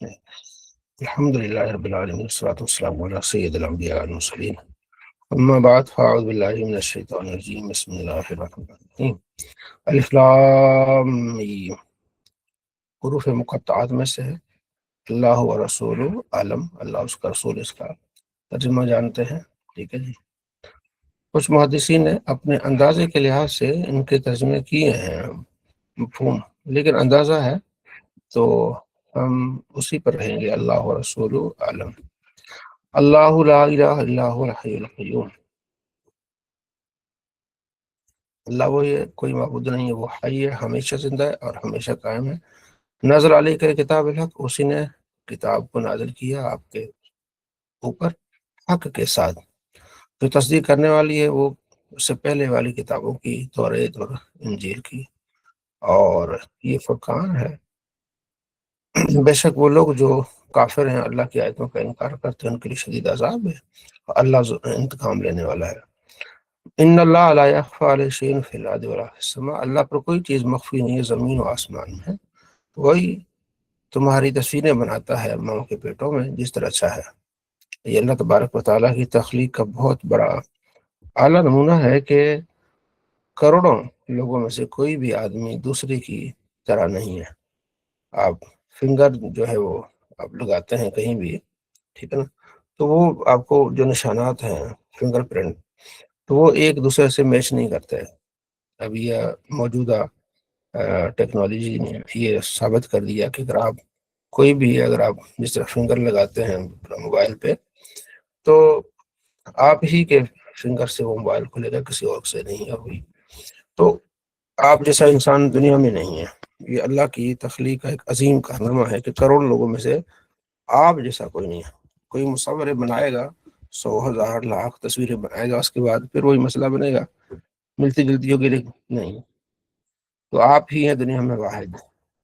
الحمد لله رب العالمين والصلاة والسلام على سيد الأنبياء والمرسلين أما بعد فأعوذ بالله من الشيطان الرجيم بسم الله الرحمن الرحيم الف لام میم حروف مقطعات میں سے ہے۔ اللہ و رسول عالم، اللہ اس کا رسول، اس کا ترجمہ جانتے ہیں۔ ٹھیک ہے جی۔ کچھ محدثین نے اپنے اندازے کے لحاظ سے ان کے ترجمے کیے ہیں مفہوم، لیکن اندازہ ہے تو ہم اسی پر رہیں گے۔ اللہ و رسول عالم۔ اللہ لا الہ الا هو الحی القیوم، اللہ وہ ہے، کوئی معبود نہیں ہے، وہ حی ہے، ہمیشہ زندہ ہے اور ہمیشہ قائم ہے۔ نازل علیہ کا کتاب الحق، اسی نے کتاب کو نازل کیا آپ کے اوپر حق کے ساتھ، جو تصدیق کرنے والی ہے وہ اس سے پہلے والی کتابوں کی، توریت اور انجیل کی، اور یہ فرقان ہے۔ بے شک وہ لوگ جو کافر ہیں، اللہ کی آیتوں کا انکار کرتے ہیں، ان کے لیے شدید عذاب ہے، اور اللہ انتقام لینے والا ہے۔ ان اللہ لا یخفی علیہ شیء فی الارض ولا فی السماء، اللہ پر کوئی چیز مخفی نہیں ہے زمین و آسمان میں۔ وہی تمہاری تصویریں بناتا ہے ماں کے پیٹوں میں جس طرح چاہے۔ یہ اللہ تبارک و تعالیٰ کی تخلیق کا بہت بڑا اعلیٰ نمونہ ہے کہ کروڑوں لوگوں میں سے کوئی بھی آدمی دوسرے کی طرح نہیں ہے۔ آپ فنگر جو ہے وہ آپ لگاتے ہیں کہیں بھی، ٹھیک ہے نا، تو وہ آپ کو جو نشانات ہیں فنگر پرنٹ، تو وہ ایک دوسرے سے میچ نہیں کرتے۔ اب یہ موجودہ ٹیکنالوجی نے یہ ثابت کر دیا کہ اگر آپ کوئی بھی، اگر آپ جس طرح فنگر لگاتے ہیں موبائل پہ، تو آپ ہی کے فنگر سے وہ موبائل کھلے گا، کسی اور سے نہیں ہوگی۔ تو آپ جیسا انسان دنیا میں نہیں ہے۔ یہ اللہ کی تخلیق کا ایک عظیم کارنامہ ہے کہ کروڑ لوگوں میں سے آپ جیسا کوئی نہیں ہے۔ کوئی مصور بنائے گا، 100,000 لاکھ تصویریں بنائے گا، اس کے بعد پھر وہی مسئلہ بنے گا، ملتی جلتی ہوگی نہیں۔ تو آپ ہی ہیں دنیا میں واحد،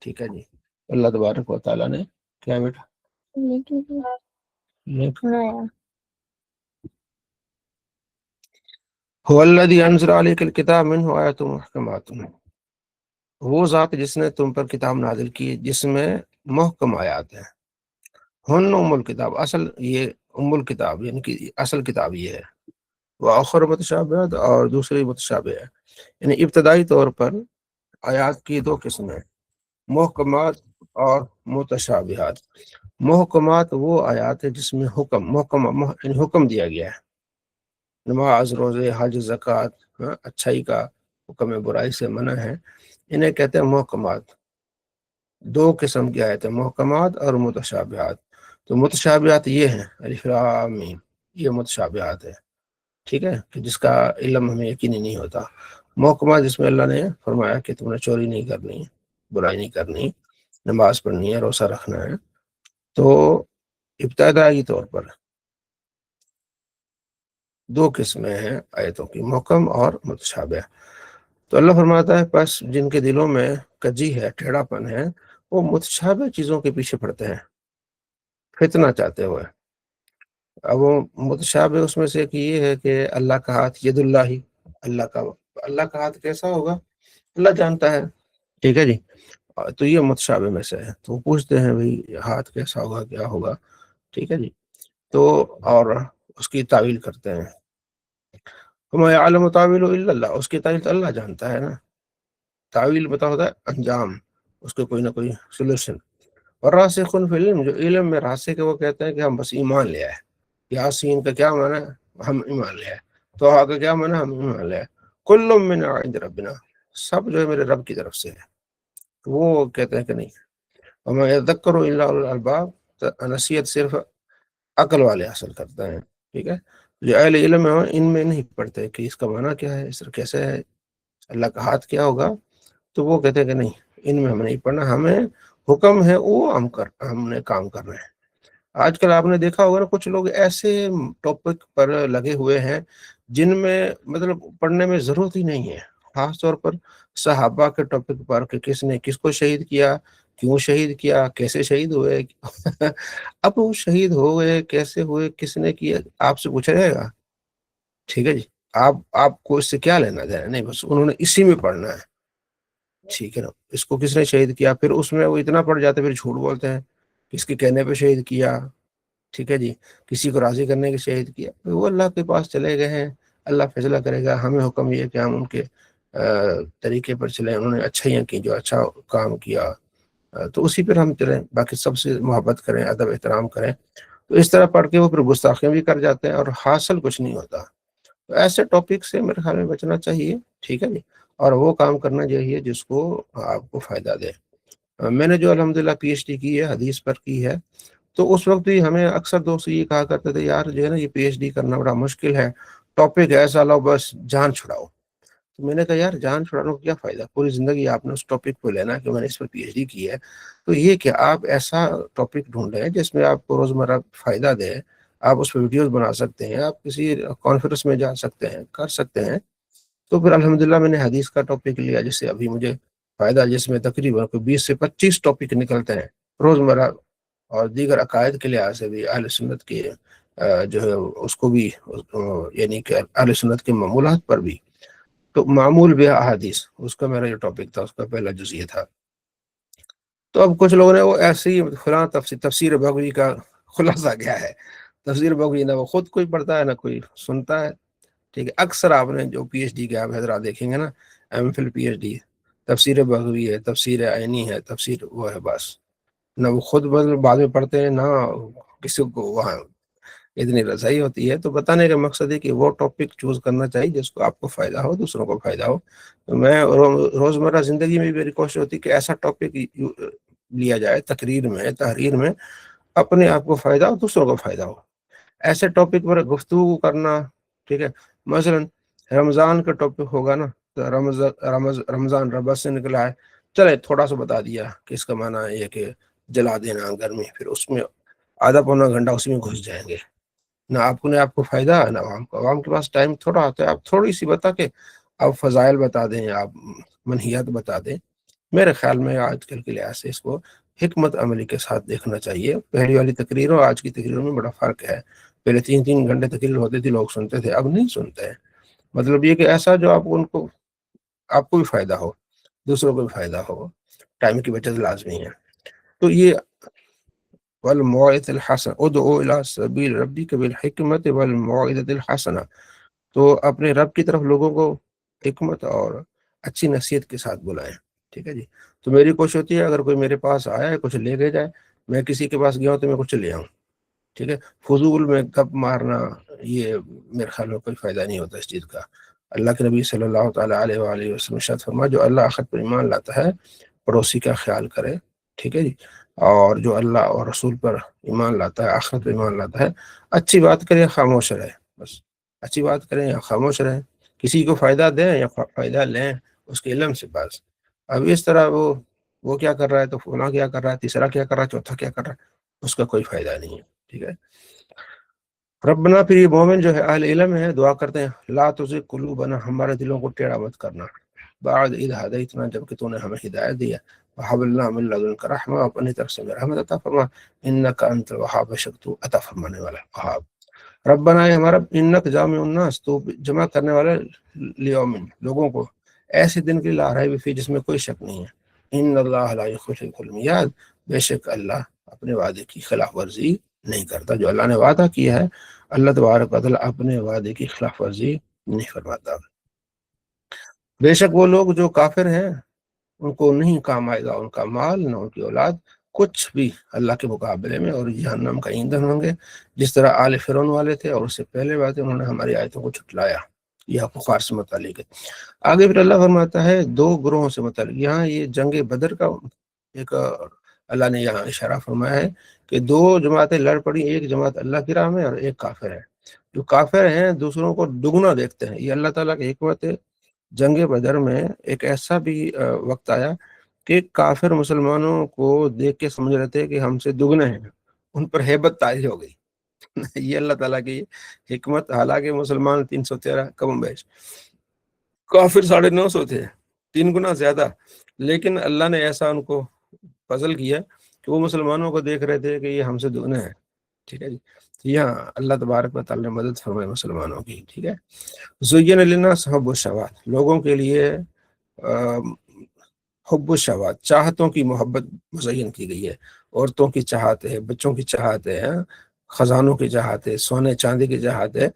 ٹھیک ہے جی۔ اللہ تبارک و تعالیٰ نے کیا بیٹا هو الذی انزل علیک الکتاب منہ آیات محکمات، وہ ذات جس نے تم پر کتاب نازل کی جس میں محکم آیات ہیں۔ ہن ام الکتاب، اصل یہ ام الکتاب یعنی کہ اصل کتاب یہ ہے۔ وآخر متشابہات، اور دوسری متشابہ ہے، یعنی ابتدائی طور پر آیات کی دو قسمیں، محکمات اور متشابہات۔ محکمات وہ آیات ہیں جس میں یعنی حکم دیا گیا ہے، نماز، روزے، حج، زکوٰۃ، اچھائی کا حکم ہے، برائی سے منع ہے، انہیں کہتے ہیں محکمات۔ دو قسم کی آیتیں، محکمات اور متشابہات۔ تو متشابہات یہ ہیں الف لام میم، یہ متشابہات ہے، ٹھیک ہے، کہ جس کا علم ہمیں یقینی نہیں ہوتا۔ محکمات جس میں اللہ نے فرمایا کہ تم نے چوری نہیں کرنی، برائی نہیں کرنی، نماز پڑھنی ہے، روزہ رکھنا ہے۔ تو ابتدائی طور پر دو قسمیں ہیں آیتوں کی، محکم اور متشابہ۔ تو اللہ فرماتا ہے پس جن کے دلوں میں کجی ہے، ٹیڑھا پن ہے، وہ متشابہ چیزوں کے پیچھے پڑتے ہیں فتنہ چاہتے ہوئے۔ اب وہ متشابہ اس میں سے ایک یہ ہے کہ اللہ کا ہاتھ ید اللہ ہی، اللہ کا ہاتھ کیسا ہوگا اللہ جانتا ہے، ٹھیک ہے جی۔ تو یہ متشابہ میں سے ہے، تو وہ پوچھتے ہیں بھئی ہاتھ کیسا ہوگا، کیا ہوگا، ٹھیک ہے جی۔ تو اور اس کی تعویل کرتے ہیں، وما یعلم تاویلہ الا اللہ، اس کی تعویل تو اللہ جانتا ہے نا۔ تعویل بتا ہوتا ہے انجام، اس کے کوئی نہ کوئی سولوشن۔ اور راسخون فی العلم، جو علم میں راسخ ہے، وہ کہتے ہیں کہ ہم بس ایمان لے آئے۔ یاسین کا کیا معنی ہے؟ ہم ایمان لے آئے۔ توحا کا کیا معنی ہے؟ ہم ایمان لے آئے۔ کل من عند ربنا، سب جو ہے میرے رب کی طرف سے ہے۔ وہ کہتے ہیں کہ نہیں، وما یذکر الا اولو الالباب، نصیحت صرف عقل والے حاصل کرتے ہیں، ٹھیک ہے۔ جو اہل علم ہے ان میں نہیں پڑھتے کہ اس کا معنی کیا ہے، اس طرح کیسے ہے، اللہ کا ہاتھ کیا ہوگا، تو وہ کہتے ہیں کہ نہیں، ان میں ہمیں نہیں پڑھنا، ہمیں حکم ہے وہ ہم نے کام کرنا ہے۔ آج کل آپ نے دیکھا ہوگا نا، کچھ لوگ ایسے ٹاپک پر لگے ہوئے ہیں جن میں مطلب پڑھنے میں ضرورت ہی نہیں ہے، خاص طور پر صحابہ کے ٹاپک پر کہ کس نے کس کو شہید کیا، کیوں شہید کیا، کیسے شہید ہوئے اب وہ شہید ہو گئے، کیسے ہوئے، کس نے کیا، آپ سے پوچھا جائے گا، ٹھیک ہے جی۔ آپ کو اس سے کیا لینا دینا نہیں، بس انہوں نے اسی میں پڑھنا ہے، ٹھیک ہے نا۔ اس کو کس نے شہید کیا، پھر اس میں وہ اتنا پڑھ جاتے ہیں، پھر جھوٹ بولتے ہیں کس کے کہنے پہ شہید کیا، ٹھیک ہے جی، کسی کو راضی کرنے کے شہید کیا، وہ اللہ کے پاس چلے گئے ہیں، اللہ فیصلہ کرے گا۔ ہمیں حکم یہ کہ ہم ان کے طریقے پر چلیں، انہوں نے اچھائیاں کی، جو اچھا کام کیا تو اسی پر ہم چلیں، باقی سب سے محبت کریں، ادب احترام کریں۔ تو اس طرح پڑھ کے وہ پھر گستاخیاں بھی کر جاتے ہیں اور حاصل کچھ نہیں ہوتا۔ تو ایسے ٹاپک سے میرے خیال میں بچنا چاہیے، ٹھیک ہے جی، اور وہ کام کرنا چاہیے جس کو آپ کو فائدہ دے۔ میں نے جو الحمدللہ پی ایچ ڈی کی ہے، حدیث پر کی ہے، تو اس وقت بھی ہمیں اکثر دوست یہ کہا کرتے تھے، یار جو ہے نا یہ پی ایچ ڈی کرنا بڑا مشکل ہے، ٹاپک ایسا لاؤ بس جان چھڑاؤ۔ تو میں نے کہا یار جان چھڑانے کو کیا فائدہ، پوری زندگی آپ نے اس ٹاپک کو لینا کہ میں نے اس پر پی ایچ ڈی کی ہے، تو یہ کہ آپ ایسا ٹاپک ڈھونڈیں جس میں آپ کو روزمرہ فائدہ دے، آپ اس پہ ویڈیوز بنا سکتے ہیں، آپ کسی کانفرنس میں جا سکتے ہیں، کر سکتے ہیں۔ تو پھر الحمدللہ میں نے حدیث کا ٹاپک لیا، جس سے ابھی مجھے فائدہ، جس میں تقریباً 20 سے 25 ٹاپک نکلتے ہیں روزمرہ، اور دیگر عقائد کے لحاظ سے بھی اہل سنت کے جو ہے اس کو بھی، یعنی کہ اہل سنت کے معمولات پر بھی، تو معمول بہ احادیث اس کا میرا جو ٹاپک تھا، اس کا پہلا جز یہ تھا۔ تو اب کچھ لوگوں نے وہ ایسے ہی فلاں تفسیر بغوی کا خلاصہ کیا ہے، تفسیر بغوی نہ وہ خود کوئی پڑھتا ہے نہ کوئی سنتا ہے، ٹھیک ہے۔ اکثر آپ نے جو پی ایچ ڈی کے آپ حضرات دیکھیں گے نا، M Phil P H D, تفسیر بغوی ہے، تفسیر عینی ہے، تفسیر وہ ہے، بس نہ وہ خود بعد میں پڑھتے ہیں، نہ کسی کو وہاں اتنی رضائی ہوتی ہے۔ تو بتانے کا مقصد ہے کہ وہ ٹاپک چوز کرنا چاہیے جس کو آپ کو فائدہ ہو، دوسروں کو فائدہ ہو۔ تو میں روزمرہ زندگی میں میری کوشش ہوتی ہے کہ ایسا ٹاپک لیا جائے تقریر میں، تحریر میں، اپنے آپ کو فائدہ ہو، دوسروں کو فائدہ ہو، ایسے ٹاپک پر گفتگو کرنا، ٹھیک ہے۔ مثلا رمضان کا ٹاپک ہوگا نا، تو رمضان ربع سے نکلا ہے، چلے تھوڑا سا بتا دیا کہ اس کا معنی یہ کہ جلا دینا گرمی، پھر اس میں آدھا پونا گھنٹہ اس میں گھس جائیں گے، نہ آپ کو فائدہ ہے نہ عوام کو۔ عوام کے پاس ٹائم تھوڑا ہوتا ہے، آپ تھوڑی سی بتا کے آپ فضائل بتا دیں، آپ منہیات بتا دیں۔ میرے خیال میں آج کل کے لحاظ سے اس کو حکمت عملی کے ساتھ دیکھنا چاہیے۔ پہلی والی تقریروں آج کی تقریروں میں بڑا فرق ہے، پہلے 3 گھنٹے تقریر ہوتی تھی، لوگ سنتے تھے، اب نہیں سنتے ہیں۔ مطلب یہ کہ ایسا جو آپ کو بھی فائدہ ہو، دوسروں کو بھی فائدہ ہو، ٹائم کی بچت لازمی ہے۔ تو یہ والموعظۃ الحسنہ، ادعو الی سبیل ربک بالحکمۃ والموعظۃ الحسنہ، تو اپنے رب کی طرف لوگوں کو حکمت اور اچھی نصیحت کے ساتھ بلائیں، ٹھیک ہے جی۔ تو میری کوشش ہوتی ہے اگر کوئی میرے پاس آیا ہے کچھ لے کے جائے، میں کسی کے پاس گیا ہوں تو میں کچھ لے آؤں، ٹھیک ہے۔ فضول میں گپ مارنا، یہ میرے خیال میں کوئی فائدہ نہیں ہوتا اس چیز کا۔ اللہ کے نبی صلی اللہ تعالیٰ علیہ وآلہ وسلم ارشاد فرمایا، جو اللہ آخرت پر ایمان لاتا ہے پڑوسی کا خیال کرے، ٹھیک ہے جی، اور جو اللہ اور رسول پر ایمان لاتا ہے، آخرت پر ایمان لاتا ہے، اچھی بات کرے، خاموش رہے، بس اچھی بات کریں یا خاموش رہیں، کسی کو فائدہ دیں یا فائدہ لیں اس کے علم سے، بس۔ اب اس طرح وہ کیا کر رہا ہے تو فلاں کیا کر رہا ہے، تیسرا کیا کر رہا ہے، چوتھا کیا کر رہا ہے، اس کا کوئی فائدہ نہیں ہے، ٹھیک ہے۔ ربنا، پھر یہ مومن جو ہے اہل علم ہے، دعا کرتے ہیں، لا تزغ قلوبنا، ہمارے دلوں کو ٹیڑھا مت کرنا، بعد اذ ہدیتنا، جب کہ تو نے ہمیں ہدایت دی ہے، وہب لنا من لدنک رحمہ، اپنی طرف سے رحمت عطا فرما، انک انت الوہاب، بے شک تو عطا فرمانے والا وہاب۔ ربنا، اے ہمارا، انک جامع الناس، تو جمع کرنے والے، لیومن، لوگوں کو، ایسے دن کے لیے لا ریب فیہ، جس میں کوئی شک نہیں ہے، ان اللہ لا یخلف المیعاد، بے شک اللہ اپنے وعدے کی خلاف ورزی نہیں کرتا۔ جو اللہ نے وعدہ کیا ہے، اللہ تبارک و تعالیٰ اپنے وعدے کی خلاف ورزی نہیں فرماتا۔ بے شک وہ لوگ جو کافر ہیں، ان کو نہیں کام آئے گا ان کا مال، نہ ان کی اولاد، کچھ بھی اللہ کے مقابلے میں، اور جہنم کا ایندھن ہوں گے، جس طرح آل فرعون والے تھے، اور اس سے پہلے بات ہے انہوں نے ہماری آیتوں کو جھٹلایا۔ یہ کفار سے متعلق ہے۔ آگے پھر اللہ فرماتا ہے 2 گروہوں سے متعلق، یہاں یہ جنگ بدر کا ایک اللہ نے یہاں اشارہ فرمایا ہے کہ 2 جماعتیں لڑ پڑی، ایک جماعت اللہ کی راہ میں اور ایک کافر ہے۔ جو کافر ہیں دوسروں کو دگنا دیکھتے ہیں، یہ اللہ تعالیٰ کی حکمت ہے۔ جنگ بدر میں ایک ایسا بھی وقت آیا کہ کافر مسلمانوں کو دیکھ کے سمجھ رہے تھے کہ ہم سے دگنے ہیں، ان پر ہیبت طاری ہو گئی۔ یہ اللہ تعالیٰ کی حکمت، حالانکہ مسلمان 313 کم بیش، کافر 950 تھے، 3 گنا زیادہ، لیکن اللہ نے ایسا ان کو فضل کیا کہ وہ مسلمانوں کو دیکھ رہے تھے کہ یہ ہم سے دگنے ہیں، ٹھیک ہے جی۔ یہاں اللہ تبارک و تعالیٰ نے مدد فرمائے مسلمانوں کی، ٹھیک ہے۔ زین للناس حب الشہوات، لوگوں کے لیے حب الشہوات، چاہتوں کی محبت مزین کی گئی ہے، عورتوں کی چاہت ہے، بچوں کی چاہت ہے، خزانوں کی چاہت ہے، سونے چاندی کی چاہت ہے،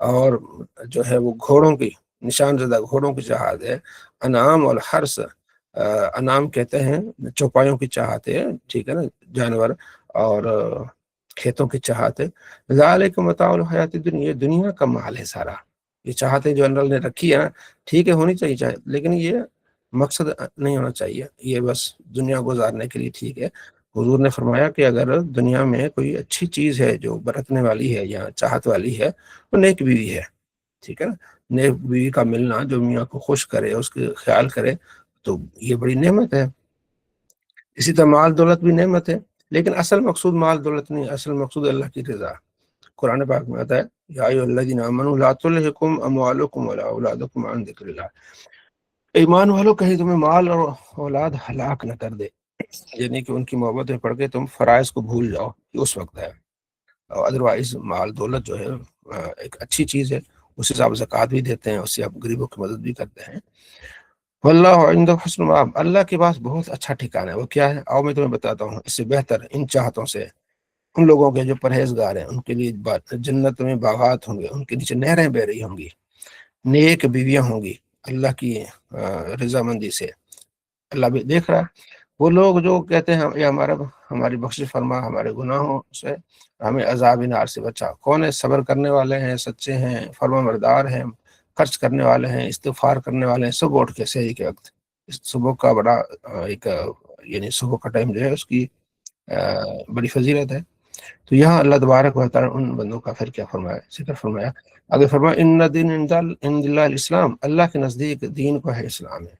اور جو ہے وہ گھوڑوں کی، نشان زدہ گھوڑوں کی چاہت ہے، انعام اور حرث، انعام کہتے ہیں چوپایوں کی چاہت ہے، ٹھیک ہے نا، جانور اور کھیتوں کی چاہت ہے، ذالک متاع الحیات الدنیا، یہ دنیا کا مال ہے سارا، یہ چاہتیں جو اللہ نے رکھی ہے نا، ٹھیک ہے ہونی چاہیے چاہے، لیکن یہ مقصد نہیں ہونا چاہیے، یہ بس دنیا گزارنے کے لیے ٹھیک ہے۔ حضور نے فرمایا کہ اگر دنیا میں کوئی اچھی چیز ہے جو برتنے والی ہے یا چاہت والی ہے، وہ نیک بیوی ہے، ٹھیک ہے نا، نیک بیوی کا ملنا جو میاں کو خوش کرے، اس کے خیال کرے، تو یہ بڑی نعمت ہے۔ اسی طرح مال دولت بھی نعمت ہے، لیکن اصل مقصود مال دولت نہیں، اصل مقصود اللہ کی رضا۔ قرآن پاک میں آتا ہے یا ایھا الذین آمنوا لا تلھکم اموالکم ولا اولادکم عن ذکر اللہ، ایمان والو کہیں تمہیں مال اور اولاد ہلاک نہ کر دے، یعنی کہ ان کی محبت میں پڑھ کے تم فرائض کو بھول جاؤ، یہ اس وقت ہے۔ ادروائز مال دولت جو ہے ایک اچھی چیز ہے، اس سے آپ زکوٰۃ بھی دیتے ہیں، اس سے آپ غریبوں کی مدد بھی کرتے ہیں۔ واللہ عنده حسن مآب، اللہ کے پاس بہت اچھا ٹھکانہ ہے، وہ کیا ہے؟ آؤ میں تمہیں بتاتا ہوں، اس سے بہتر ان چاہتوں سے ان لوگوں کے جو پرہیزگار ہیں، ان کے لیے جنت میں باغات ہوں گے، ان کے نیچے نہریں بہ رہی ہوں گی، نیک بیویاں ہوں گی اللہ کی رضامندی سے۔ اللہ بھی دیکھ رہا ہے وہ لوگ جو کہتے ہیں یہ ہماری بخشش فرما ہمارے گناہوں سے، ہمیں عذاب نار سے بچا، کون ہے؟ صبر کرنے والے ہیں، سچے ہیں، فرما بردار ہیں، خرچ کرنے والے ہیں، استغفار کرنے والے ہیں، صبح اٹھ کے سحری کے وقت، صبح کا بڑا ایک یعنی صبح کا ٹائم جو ہے اس کی بڑی فضیلت ہے۔ تو یہاں اللہ تبارک و تعالیٰ ان بندوں کا پھر کیا فرمایا، ذکر فرمایا، اگر فرمایا ان دین عند اللہ الاسلام، اللہ کے نزدیک دین کو ہے اسلام ہے۔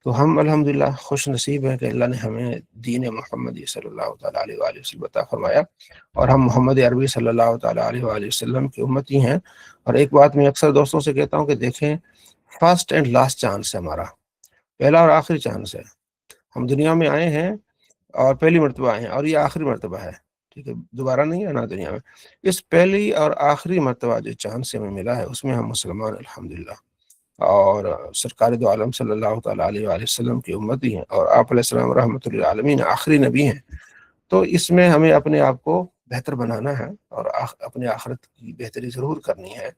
تو ہم الحمدللہ خوش نصیب ہیں کہ اللہ نے ہمیں دین محمدی صلی اللہ تعالیٰ علیہ وآلہ وسلم عطا فرمایا، اور ہم محمد عربی صلی اللہ تعالیٰ علیہ وآلہ وسلم کی امتی ہیں۔ اور ایک بات میں اکثر دوستوں سے کہتا ہوں کہ دیکھیں، فرسٹ اینڈ لاسٹ چانس ہے ہمارا، پہلا اور آخری چانس ہے۔ ہم دنیا میں آئے ہیں اور پہلی مرتبہ آئے ہیں، اور یہ آخری مرتبہ ہے، ٹھیک ہے، دوبارہ نہیں آنا دنیا میں۔ اس پہلی اور آخری مرتبہ جو چانس ہمیں ملا ہے، اس میں ہم مسلمان الحمدللہ، اور سرکار دو عالم صلی اللہ تعالیٰ علیہ وآلہ وسلم کی امتی ہیں، اور آپ علیہ السلام رحمۃ للعالمین آخری نبی ہیں۔ تو اس میں ہمیں اپنے آپ کو بہتر بنانا ہے، اور اپنے آخرت کی بہتری ضرور کرنی ہے،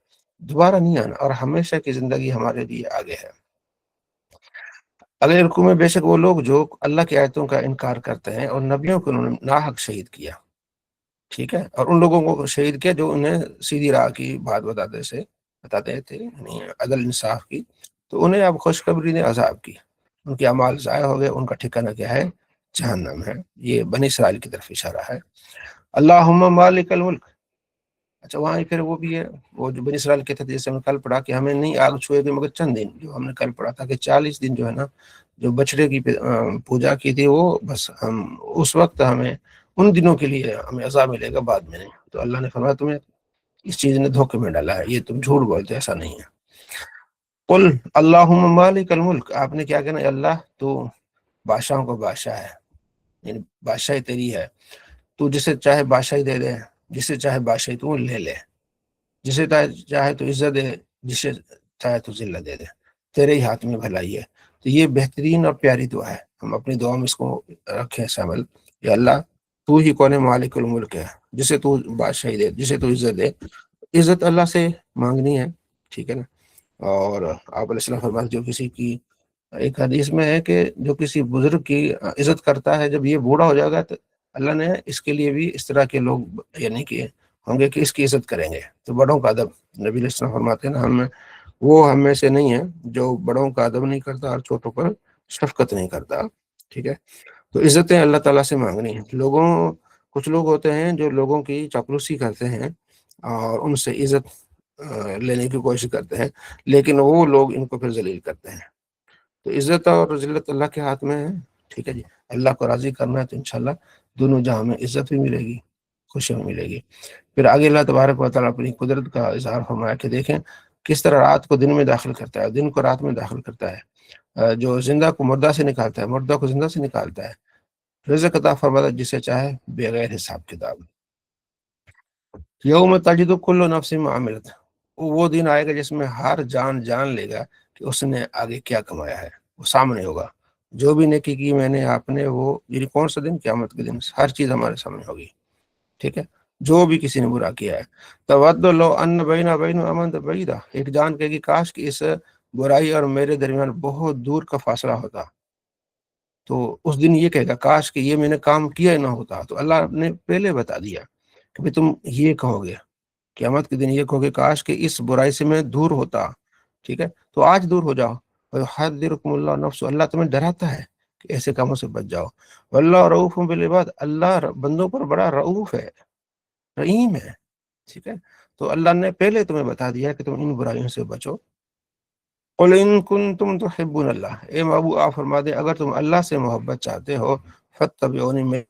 دوبارہ نہیں آنا، اور ہمیشہ کی زندگی ہمارے لیے آگے ہے۔ اگلے رکوع میں بے شک وہ لوگ جو اللہ کی آیتوں کا انکار کرتے ہیں اور نبیوں کو انہوں نے ناحق شہید کیا، ٹھیک ہے، اور ان لوگوں کو شہید کیا جو انہیں سیدھی راہ کی بات بتاتے تھے، یعنی عدل انصاف کی، تو انہیں اب خوشخبری نے عذاب کی، ان کے اعمال ضائع ہو گئے، ان کا ٹھکانہ کیا ہے؟ جہنم ہے۔ یہ بنی اسرائیل کی طرف اشارہ ہے۔ اللہم مالک الملک، اچھا وہاں پھر وہ بھی ہے، وہ جو بنی اسرائیل کے تھے، جیسے ہم نے کل پڑھا کہ ہمیں نہیں آگ چھوئے گی مگر چند دن، جو ہم نے کل پڑھا تھا کہ 40 دن جو ہے نا، جو بچڑے کی پوجا کی تھی، وہ بس ہم اس وقت ہمیں ان دنوں کے لیے ہمیں عذاب ملے گا، بعد میں نہیں۔ تو اللہ نے فرمایا تمہیں اس چیز نے دھوکے میں ڈالا ہے، یہ تم جھوٹ بولتے، ایسا نہیں ہے۔ قل اللہم مالک الملک، آپ نے کیا کہنا؟ اللہ تو بادشاہوں کا بادشاہ ہے، یعنی بادشاہی تیری ہے، تو جسے چاہے بادشاہی دے دے، جسے چاہے بادشاہی تو لے لے، جسے چاہے تو عزت دے، جسے چاہے تو ذلت دے دے، تیرے ہی ہاتھ میں بھلائی ہے۔ تو یہ بہترین اور پیاری دعا ہے، ہم اپنی دعا میں اس کو رکھیں شامل، یا اللہ تو ہی کون مالک الملک ہے، جسے تو بادشاہی دے، جسے تو عزت دے، عزت اللہ سے مانگنی ہے، ٹھیک ہے نا۔ اور آپ علیہ السلام فرماتے جو کسی کی، ایک حدیث میں ہے کہ جو کسی بزرگ کی عزت کرتا ہے، جب یہ بوڑھا ہو جائے گا تو اللہ نے اس کے لیے بھی اس طرح کے لوگ یعنی کہ ہوں گے کہ اس کی عزت کریں گے۔ تو بڑوں کا ادب، نبی علیہ السلام فرماتے ہیں نا، ہم میں سے نہیں ہے جو بڑوں کا ادب نہیں کرتا اور چھوٹوں پر شفقت نہیں کرتا، ٹھیک ہے۔ تو عزتیں اللہ تعالیٰ سے مانگنی ہیں۔ کچھ لوگ ہوتے ہیں جو لوگوں کی چاپلوسی کرتے ہیں اور ان سے عزت لینے کی کوشش کرتے ہیں، لیکن وہ لوگ ان کو پھر ذلیل کرتے ہیں۔ تو عزت اور ذلت اللہ کے ہاتھ میں ہے، ٹھیک ہے جی۔ اللہ کو راضی کرنا ہے تو انشاءاللہ دونوں جہاں میں عزت بھی ملے گی، خوشی بھی ملے گی۔ پھر آگے اللہ تبارک و تعالیٰ اپنی قدرت کا اظہار فرمایا کہ دیکھیں کس طرح رات کو دن میں داخل کرتا ہے، دن کو رات میں داخل کرتا ہے، جو زندہ کو مردہ سے نکالتا ہے، مردہ کو زندہ سے نکالتا ہے، رزق عطا فرماتا ہے جسے چاہے بغیر حساب کتاب۔ یوم تجد کل نفس ما عملت، وہ دن آئے گا جس میں ہر جان جان لے گا کہ اس نے آگے کیا کمایا ہے، وہ سامنے ہوگا۔ جو بھی نیکی کی میں نے آپ نے وہ یعنی کون سا دن؟ قیامت کے دن ہر چیز ہمارے سامنے ہوگی، ٹھیک ہے، جو بھی کسی نے برا کیا ہے۔ تود لو ان بین بین امن بعیدہ، ایک جان کہے گی کاش کہ اس برائی اور میرے درمیان بہت دور کا فاصلہ ہوتا، تو اس دن یہ کہے گا کاش کہ یہ میں نے کام کیا ہی نہ ہوتا۔ تو اللہ نے پہلے بتا دیا کہ بھئی تم یہ کہو گے قیامت کے دن، یہ کہو گے کاش کہ اس برائی سے میں دور ہوتا، ٹھیک ہے، تو آج دور ہو جاؤ۔ وَيُحَذِّرُكُمُ اللَّهُ نَفْسُهُ، اللہ تمہیں ڈراتا ہے کہ ایسے کاموں سے بچ جاؤ۔ وَاللَّهُ رَءُوفٌ بِالْعِبَادِ، اللہ بندوں پر بڑا رؤوف ہے، رحیم ہے، ٹھیک ہے۔ تو اللہ نے پہلے تمہیں بتا دیا کہ تم ان برائیوں سے بچو۔ قُلْ إِن كُنتُمْ تُحِبُّونَ اللَّهَ، اے محبوب آپ فرما دیں اگر تم اللہ سے محبت چاہتے ہو، فَاتَّبِعُونِي، میں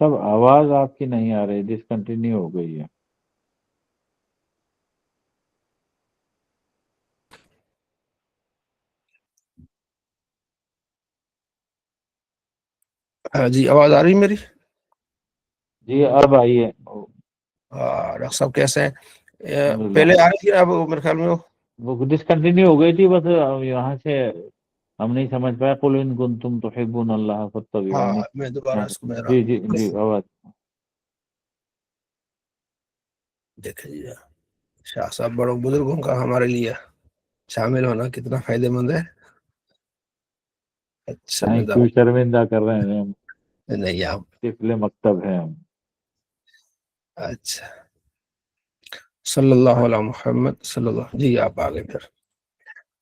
سب آواز آپ کی نہیں آ رہی، ڈسکنٹینیو ہو گئی ہے۔ جی آواز آ رہی میری؟ جی اب آئیے، ڈاکٹر صاحب کیسے ہیں؟ الحمدللہ۔ پہلے آ رہی تھی، اب میرے خیال میں وہ ڈسکنٹینیو ہو گئی تھی، بس یہاں سے ہم نہیں سمجھ پایا۔ قل ان کنتم تحبون اللہ ہاں فاتبعونی۔ میں دوبارہ اس کو میرا جی جی جی آواز۔ دیکھیں جی، شاہ صاحب بڑوں بزرگوں کا ہمارے لیے شامل ہونا کتنا فائدہ مند ہے۔ تھینک شرمندہ یو، شرمندہ کر رہے ہیں ہم، نہیں آپ، طفل مکتب ہے ہم۔ اچھا، صلی اللہ علیہ محمد صلی اللہ، جی آپ آگے پھر۔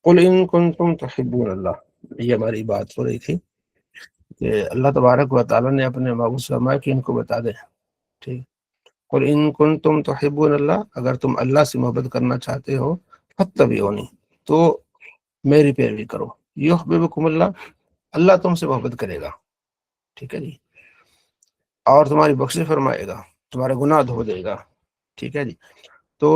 قل ان کنتم تحبون اللہ، یہ ہماری بات ہو رہی تھی کہ اللہ تبارک و تعالیٰ نے اپنے محبوب سے فرمایا کہ ان کو بتا دیں، ٹھیک، قل ان کنتم تحبون اللہ، اگر تم اللہ سے محبت کرنا چاہتے ہو، فاتبعونی، تو میری پیروی کرو، یحببکم اللہ، اللہ تم سے محبت کرے گا، ٹھیک ہے جی، اور تمہاری بخشش فرمائے گا، تمہارے گناہ دھو دے گا، ٹھیک ہے جی۔ تو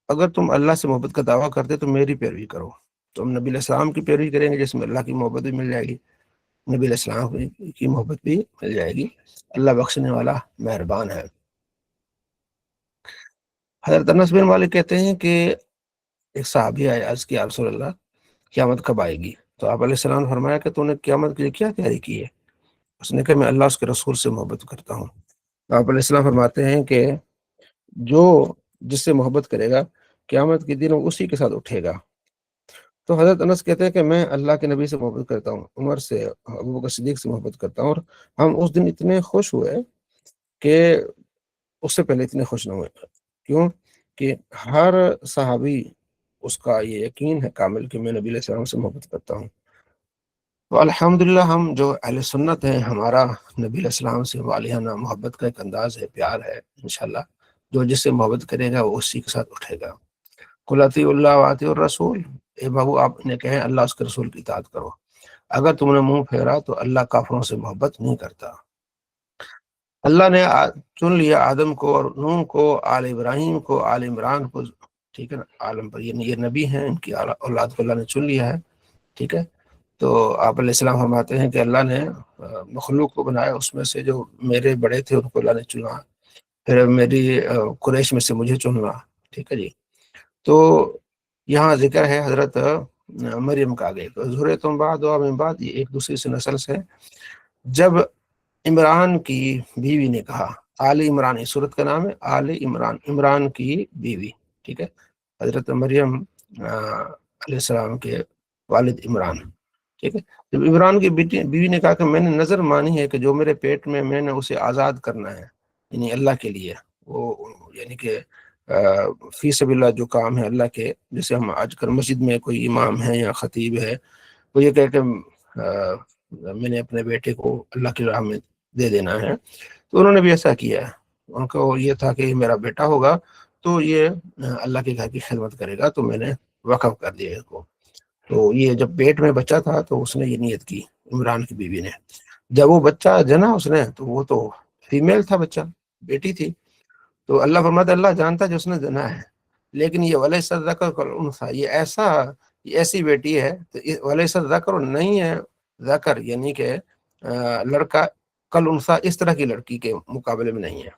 اگر تم اللہ سے محبت کا دعویٰ کرتے تو میری پیروی کرو، تو ہم نبی علیہ السلام کی پیروی کریں گے جس میں اللہ کی محبت بھی مل جائے گی، نبی علیہ السلام کی محبت بھی مل جائے گی، اللہ بخشنے والا مہربان ہے۔ حضرت انس بن مالک کہتے ہیں کہ ایک صحابی آئے، عرض کیا رسول اللہ قیامت کب آئے گی؟ تو آپ علیہ السلام نے فرمایا کہ تو نے قیامت کے لیے کیا تیاری کی ہے؟ اس نے کہا میں اللہ اس کے رسول سے محبت کرتا ہوں۔ آپ علیہ السلام فرماتے ہیں کہ جو جس سے محبت کرے گا قیامت کے دن وہ اسی کے ساتھ اٹھے گا۔ تو حضرت انس کہتے ہیں کہ میں اللہ کے نبی سے محبت کرتا ہوں، عمر سے، ابوبکر صدیق سے محبت کرتا ہوں، اور ہم اس دن اتنے خوش ہوئے کہ اس سے پہلے اتنے خوش نہ ہوئے۔ کیوں کہ ہر صحابی اس کا یہ یقین ہے کامل کہ میں نبی علیہ السلام سے محبت کرتا ہوں۔ تو الحمدللہ ہم جو اہل سنت ہیں، ہمارا نبی علیہ السلام سے والہانہ محبت کا ایک انداز ہے، پیار ہے، انشاءاللہ جو جس سے محبت کرے گا وہ اسی کے ساتھ اٹھے گا۔ قل اطیعوا اللہ واطیعوا الرسول، اے بابو آپ نے کہیں اللہ اس کے رسول کی اطاعت کرو، اگر تم نے منہ پھیرا تو اللہ کافروں سے محبت نہیں کرتا۔ اللہ نے چن لیا آدم کو اور نوح کو، آل ابراہیم کو، آل عمران کو، ٹھیک ہے نا، عالم پر یہ نبی ہیں، ان کی اولاد کو اللہ نے چن لیا ہے، ٹھیک ہے۔ تو آپ علیہ السلام فرماتے ہیں کہ اللہ نے مخلوق کو بنایا، اس میں سے جو میرے بڑے تھے ان کو اللہ نے چنا، پھر میری قریش میں سے مجھے چننا، ٹھیک ہے جی۔ تو یہاں ذکر ہے حضرت مریم کا، آگے ذریۃ بعض من بعد، یہ ایک دوسری سے نسل سے۔ جب عمران کی بیوی نے کہا، آل عمران، اس سورت کا نام ہے آل عمران، عمران کی بیوی، ٹھیک ہے، حضرت مریم علیہ السلام کے والد عمران، ٹھیک ہے۔ جب عمران کی بیوی نے کہا کہ میں نے نظر مانی ہے کہ جو میرے پیٹ میں نے اسے آزاد کرنا ہے، یعنی اللہ کے لیے، وہ یعنی کہ فی سبیل اللہ جو کام ہے اللہ کے، جیسے ہم آج کل مسجد میں کوئی امام ہے یا خطیب ہے، وہ یہ کہہ کہ میں نے اپنے بیٹے کو اللہ کی راہ میں دے دینا ہے، تو انہوں نے بھی ایسا کیا ہے، ان کو یہ تھا کہ میرا بیٹا ہوگا تو یہ اللہ کے گھر کی خدمت کرے گا، تو میں نے وقف کر دیا اس کو۔ تو یہ جب پیٹ میں بچہ تھا تو اس نے یہ نیت کی، عمران کی بیوی نے، جب وہ بچہ جنا اس نے تو وہ تو فیمیل تھا بچہ، بیٹی تھی. تو اللہ فرماتا اللہ جانتا جو اس نے جنا ہے، لیکن یہ ولیس الذکر کالانثیٰ، یہ ایسی بیٹی ہے، تو ولیس الذکر نہیں ہے ذکر یعنی کہ لڑکا، کالانثیٰ اس طرح کی لڑکی کے مقابلے میں نہیں ہے.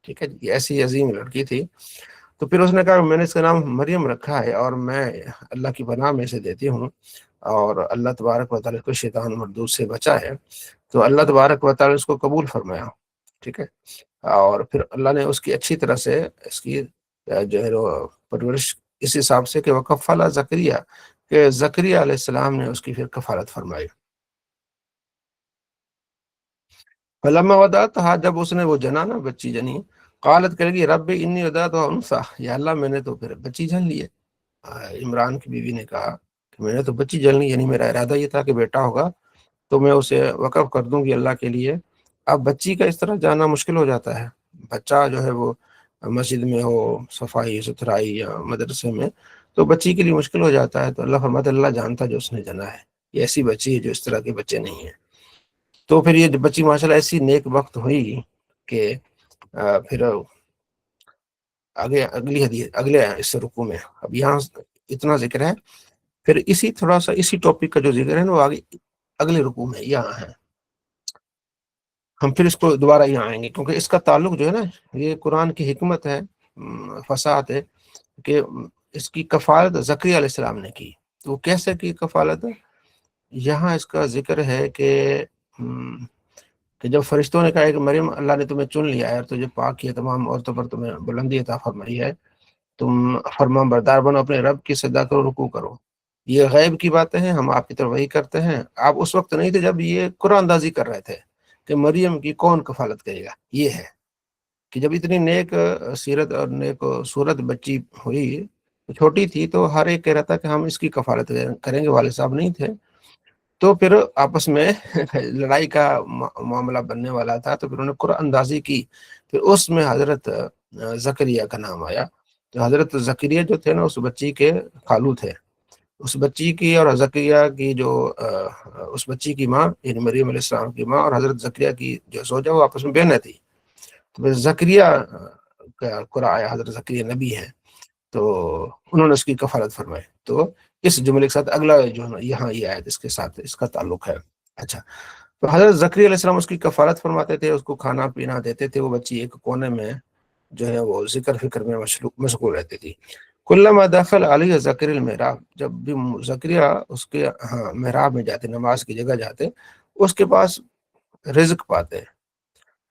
ٹھیک ہے، یہ ایسی عظیم لڑکی تھی. تو پھر اس نے کہا میں نے اس کا نام مریم رکھا ہے اور میں اللہ کی پناہ میں سے دیتی ہوں، اور اللہ تبارک و تعالیٰ کو شیطان مردود سے بچا ہے. تو اللہ تبارک و تعالیٰ اس کو قبول فرمایا. ٹھیک ہے، اور پھر اللہ نے اس کی اچھی طرح سے اس کی جو ہے وہ پرورش اس حساب سے کہ وہ کفالہ زکریہ، کہ زکریہ علیہ السلام نے اس کی پھر کفالت فرمائی. فلما وضعتها، جب اس نے وہ جنا نا، بچی جنی، قالت کرے گی رب انی وضعتها انثى، یا اللہ میں نے تو پھر بچی جن لی ہے. عمران کی بیوی نے کہا کہ میں نے تو بچی جن لی، یعنی میرا ارادہ یہ تھا کہ بیٹا ہوگا تو میں اسے وقف کر دوں گی اللہ کے لیے. اب بچی کا اس طرح جانا مشکل ہو جاتا ہے. بچہ جو ہے وہ مسجد میں ہو، صفائی ستھرائی یا مدرسے میں، تو بچی کے لیے مشکل ہو جاتا ہے. تو اللہ فرماتا اللہ جانتا جو اس نے جنا ہے، یہ ایسی بچی ہے جو اس طرح کے بچے نہیں ہیں. تو پھر یہ بچی ماشاءاللہ ایسی نیک وقت ہوئی کہ پھر آگے اگلی حدیث اگلے اس رکوع میں اب یہاں اتنا ذکر ہے، پھر اسی تھوڑا سا اسی ٹاپک کا جو ذکر ہے نا وہ آگے اگلے رکوع میں یہاں ہے. ہم پھر اس کو دوبارہ یہاں آئیں گے کیونکہ اس کا تعلق جو ہے نا یہ قرآن کی حکمت ہے، فصاحت ہے کہ اس کی کفالت زکریا علیہ السلام نے کی. تو وہ کیسے کی کفالت؟ یہاں اس کا ذکر ہے کہ جب فرشتوں نے کہا کہ مریم اللہ نے تمہیں چن لیا ہے اور تجھے پاک کیا، تمام عورتوں پر تمہیں بلندی عطا فرمائی ہے، تم فرمان بردار بنو، اپنے رب کی صدا کرو، رکوع کرو. یہ غیب کی باتیں ہیں، ہم آپ کی طرف وہی کرتے ہیں. آپ اس وقت نہیں تھے جب یہ قرآن اندازی کر رہے تھے کہ مریم کی کون کفالت کرے گا. یہ ہے کہ جب اتنی نیک سیرت اور نیک صورت بچی ہوئی، چھوٹی تھی، تو ہر ایک کہہ رہا تھا کہ ہم اس کی کفالت کریں گے. والد صاحب نہیں تھے، تو پھر آپس میں لڑائی کا معاملہ بننے والا تھا. تو پھر انہوں نے قرآن اندازی کی، پھر اس میں حضرت زکریا کا نام آیا. تو حضرت زکریا جو تھے نا اس بچی کے خالو تھے. اس بچی کی اور زکریا کی جو اس بچی کی ماں یعنی مریم علیہ السلام کی ماں اور حضرت زکریا کی جو زوجہ وہ آپس میں بہنیں تھی. تو پھر زکریا کا قرآن آیا، حضرت زکریا نبی ہیں تو انہوں نے اس کی کفالت فرمائی. تو اس جملے کے ساتھ اگلا جو ہے یہاں یہ آیت اس کے ساتھ اس کا تعلق ہے. اچھا، تو حضرت زکریا علیہ السلام اس کی کفالت فرماتے تھے، اس کو کھانا پینا دیتے تھے. وہ بچی ایک کونے میں جو ہے وہ ذکر فکر میں مشغول رہتی تھی. کلما دخل علیہ زکر المحراب، جب بھی زکریا اس کے محراب میں جاتے، نماز کی جگہ جاتے، اس کے پاس رزق پاتے.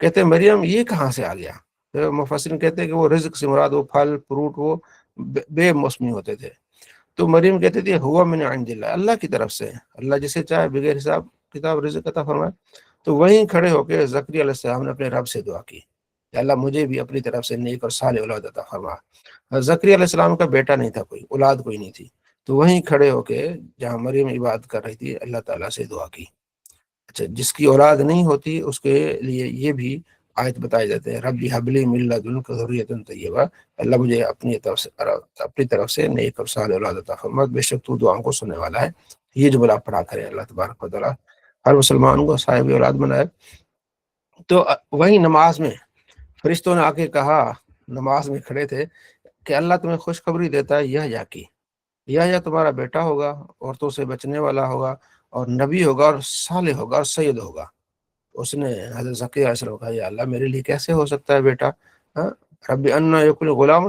کہتے مریم یہ کہاں سے آ گیا؟ مفسرین کہتے ہیں کہ وہ رزق سے مراد وہ پھل فروٹ وہ بے موسمی ہوتے تھے. تو مریم کہتے تھے ہوا من عند اللہ، اللہ کی طرف سے، اللہ جسے چاہے بغیر حساب کتاب رزق عطا فرمائے. تو وہیں کھڑے ہو کے زکریا علیہ السلام نے اپنے رب سے دعا کی کہ اللہ مجھے بھی اپنی طرف سے نیک اور صالح اولاد عطا فرما. زکریا علیہ السلام کا بیٹا نہیں تھا، کوئی اولاد کوئی نہیں تھی. تو وہیں کھڑے ہو کے جہاں مریم عبادت کر رہی تھی اللہ تعالیٰ سے دعا کی. اچھا، جس کی اولاد نہیں ہوتی اس کے لیے یہ بھی آیت بتائے جاتے ہیں ربی حبلی من لدنک ذریۃ طیبہ، اللہ مجھے اپنی طرف سے نیک اور صالح اولاد عطا فرما، بے شک تو دعاؤں کو سننے والا ہے. یہ جو بلا پڑھا کرے اللہ تبارک و تعالیٰ ہر مسلمان کو صاحب اولاد بنائے. تو وہی نماز میں فرشتوں نے آ کے کہا، نماز میں کھڑے تھے، کہ اللہ تمہیں خوشخبری دیتا ہے یحییٰ کی، یحییٰ تمہارا بیٹا ہوگا، عورتوں سے بچنے والا ہوگا اور نبی ہوگا اور صالح ہوگا اور سید ہوگا. اس نے حضرت زکریا علیہ السلام کہا یا اللہ میرے لیے کیسے ہو سکتا ہے بیٹا؟ رب انا یکون غلام،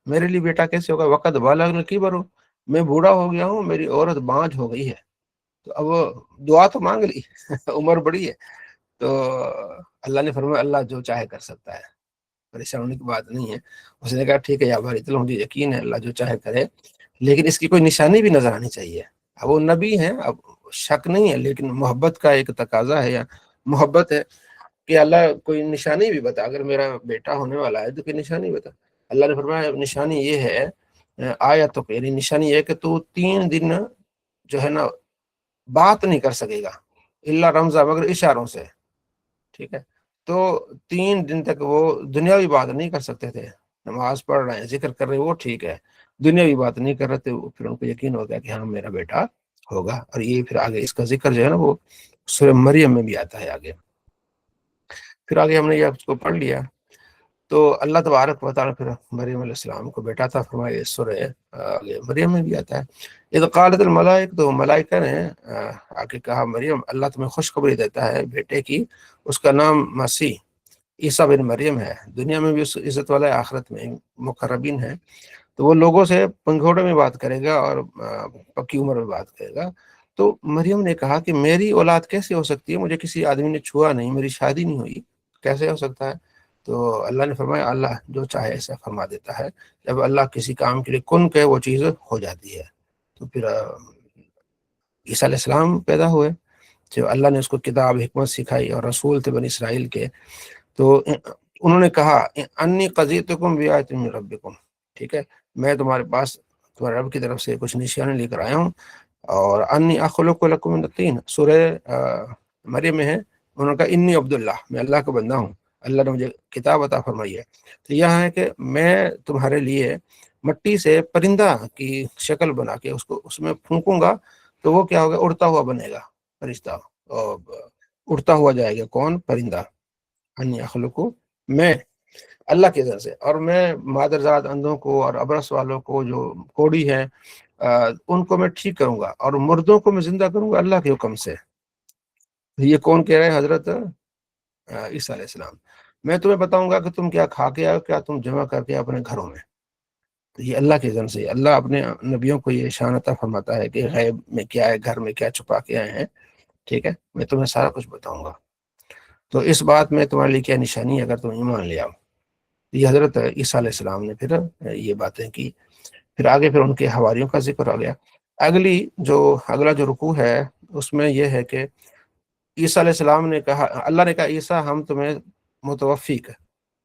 میرے لیے بیٹا کیسے ہوگا؟ وقت بالغ الکبر، میں بوڑھا ہو گیا ہوں، میری عورت بانجھ ہو گئی ہے. تو اب دعا تو مانگ لی عمر بڑی ہے. تو اللہ نے فرمایا اللہ جو چاہے کر سکتا ہے، پریشان ہونے کی بات نہیں ہے. اس نے کہا ٹھیک ہے یا بھائی، چلو مجھے یقین ہے اللہ جو چاہے کرے، لیکن اس کی کوئی نشانی بھی نظر آنی چاہیے. اب وہ نبی ہیں، اب شک نہیں ہے، لیکن محبت کا ایک تقاضا ہے یا محبت ہے کہ اللہ کوئی نشانی بھی بتا، اگر میرا بیٹا ہونے والا ہے تو کوئی نشانی بتا. اللہ نے فرمایا نشانی یہ ہے، آیا تو یعنی نشانی یہ ہے کہ تو 3 دن جو ہے نا بات نہیں کر سکے گا الا رمزا، مگر اشاروں سے. ٹھیک ہے، تو 3 دن تک وہ دنیاوی بات نہیں کر سکتے تھے. نماز پڑھ رہے ہیں، ذکر کر رہے ہیں، وہ ٹھیک ہے، دنیاوی بات نہیں کر رہے تھے. پھر ان کو یقین ہو گیا کہ ہاں میرا بیٹا ہوگا. اور یہ پھر آگے اس کا ذکر جو ہے نا وہ سورہ مریم میں بھی آتا ہے آگے. پھر آگے ہم نے یہ اس کو پڑھ لیا. تو اللہ تبارک و تعالیٰ پھر مریم علیہ السلام کو بیٹا تھا فرمایا، سورہ مریم میں بھی آتا ہے، اذ قالت الملائکہ، تو ملائکہ نے آ کے کہا مریم اللہ تمہیں خوشخبری دیتا ہے بیٹے کی، اس کا نام مسیح عیسیٰ بن مریم ہے، دنیا میں بھی اس عزت والا ہے، آخرت میں مقربین ہے، تو وہ لوگوں سے پنگھوڑے میں بات کرے گا اور پکی عمر میں بات کرے گا۔ تو مریم نے کہا کہ میری اولاد کیسے ہو سکتی ہے، مجھے کسی آدمی نے چھوا نہیں، میری شادی نہیں ہوئی، کیسے ہو سکتا ہے؟ تو اللہ نے فرمایا اللہ جو چاہے ایسا فرما دیتا ہے، جب اللہ کسی کام کے لیے کن کہ وہ چیز ہو جاتی ہے۔ تو پھر عیسیٰ علیہ السلام پیدا ہوئے، جو اللہ نے اس کو کتاب حکمت سکھائی اور رسول تھے بنی اسرائیل کے، تو انہوں نے کہا انی قضیتکم بآیۃ من ربکم، ٹھیک ہے، میں تمہارے پاس تمہارے رب کی طرف سے کچھ نشانے لے کر آیا ہوں، اور انی اخلق لکم من الطین، سورہ مریم میں ہے، انہوں نے کہا انی عبداللہ، میں اللہ کا بندہ ہوں، اللہ نے مجھے کتاب عطا فرمائی ہے، تو یہاں ہے کہ میں تمہارے لیے مٹی سے پرندہ کی شکل بنا کے اس میں پھونکوں گا، تو وہ کیا ہوگا، اڑتا ہوا بنے گا فرشتہ، اور اڑتا ہوا جائے گا، کون؟ پرندہ۔ انی اخلقو، میں اللہ کے ذر سے، اور میں مادرزاد اندھوں کو اور ابرص والوں کو جو کوڑی ہیں ان کو میں ٹھیک کروں گا، اور مردوں کو میں زندہ کروں گا اللہ کے حکم سے۔ یہ کون کہہ رہے ہیں؟ حضرت عیسیٰ علیہ السلام۔ میں تمہیں بتاؤں گا کہ تم کیا کھا کے آئے، کیا تم جمع کر کے اپنے گھروں میں۔ تو یہ اللہ کے ذن سے اللہ اپنے نبیوں کو یہ شان عطا فرماتا ہے کہ غیب میں کیا ہے، گھر میں کیا چھپا کے آئے ہیں، ٹھیک ہے، میں تمہیں سارا کچھ بتاؤں گا، تو اس بات میں تمہارے لیے کیا نشانی ہے اگر تم ایمان لے آؤ۔ یہ حضرت عیسیٰ علیہ السلام نے پھر یہ باتیں کی، پھر آگے پھر ان کے حواریوں کا ذکر آ گیا۔ اگلا جو رکوع ہے اس میں یہ ہے کہ عیسیٰ علیہ السلام نے کہا، اللہ نے کہا عیسیٰ ہم تمہیں متوفیک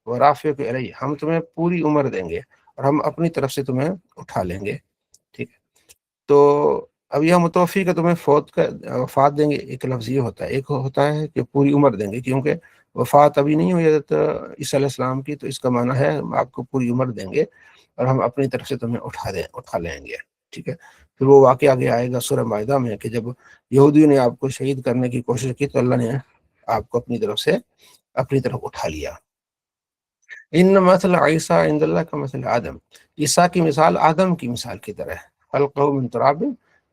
و رافعک الیہ، ہم تمہیں پوری عمر دیں گے اور ہم اپنی طرف سے تمہیں اٹھا لیں گے، ٹھیک ہے۔ تو اب یہ متوفی کا تمہیں وفات دیں گے، ایک لفظ یہ ہوتا ہے، ایک ہوتا ہے کہ پوری عمر دیں گے، کیونکہ وفات ابھی نہیں ہوئی حضرت عیسیٰ علیہ السلام کی، تو اس کا معنی ہے ہم آپ کو پوری عمر دیں گے اور ہم اپنی طرف سے تمہیں اٹھا لیں گے، ٹھیک ہے۔ پھر وہ واقعہ آگے آئے گا سورہ مائدہ میں کہ جب یہودیوں نے آپ کو شہید کرنے کی کوشش کی تو اللہ نے آپ کو اپنی طرف اٹھا لیا۔ ان مثل عیسیٰ عند اللہ کا مثل آدم، عیسیٰ کی مثال آدم کی مثال کی طرح ہے، خلقہ من تراب،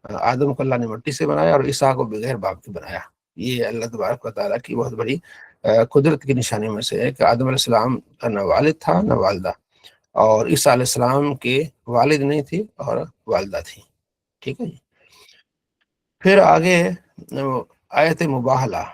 آدم کو اللہ نے مٹی سے بنایا اور عیسیٰ کو بغیر باپ کے بنایا۔ یہ اللہ تبارک و تعالیٰ کی بہت بڑی قدرت کی نشانی میں سے ہے کہ آدم علیہ السلام کا نہ والد تھا نہ والدہ، اور عیسیٰ علیہ السلام کے والد نہیں تھی اور والدہ تھی، ٹھیک ہے جی۔ پھر آگے آیت مباہلہ،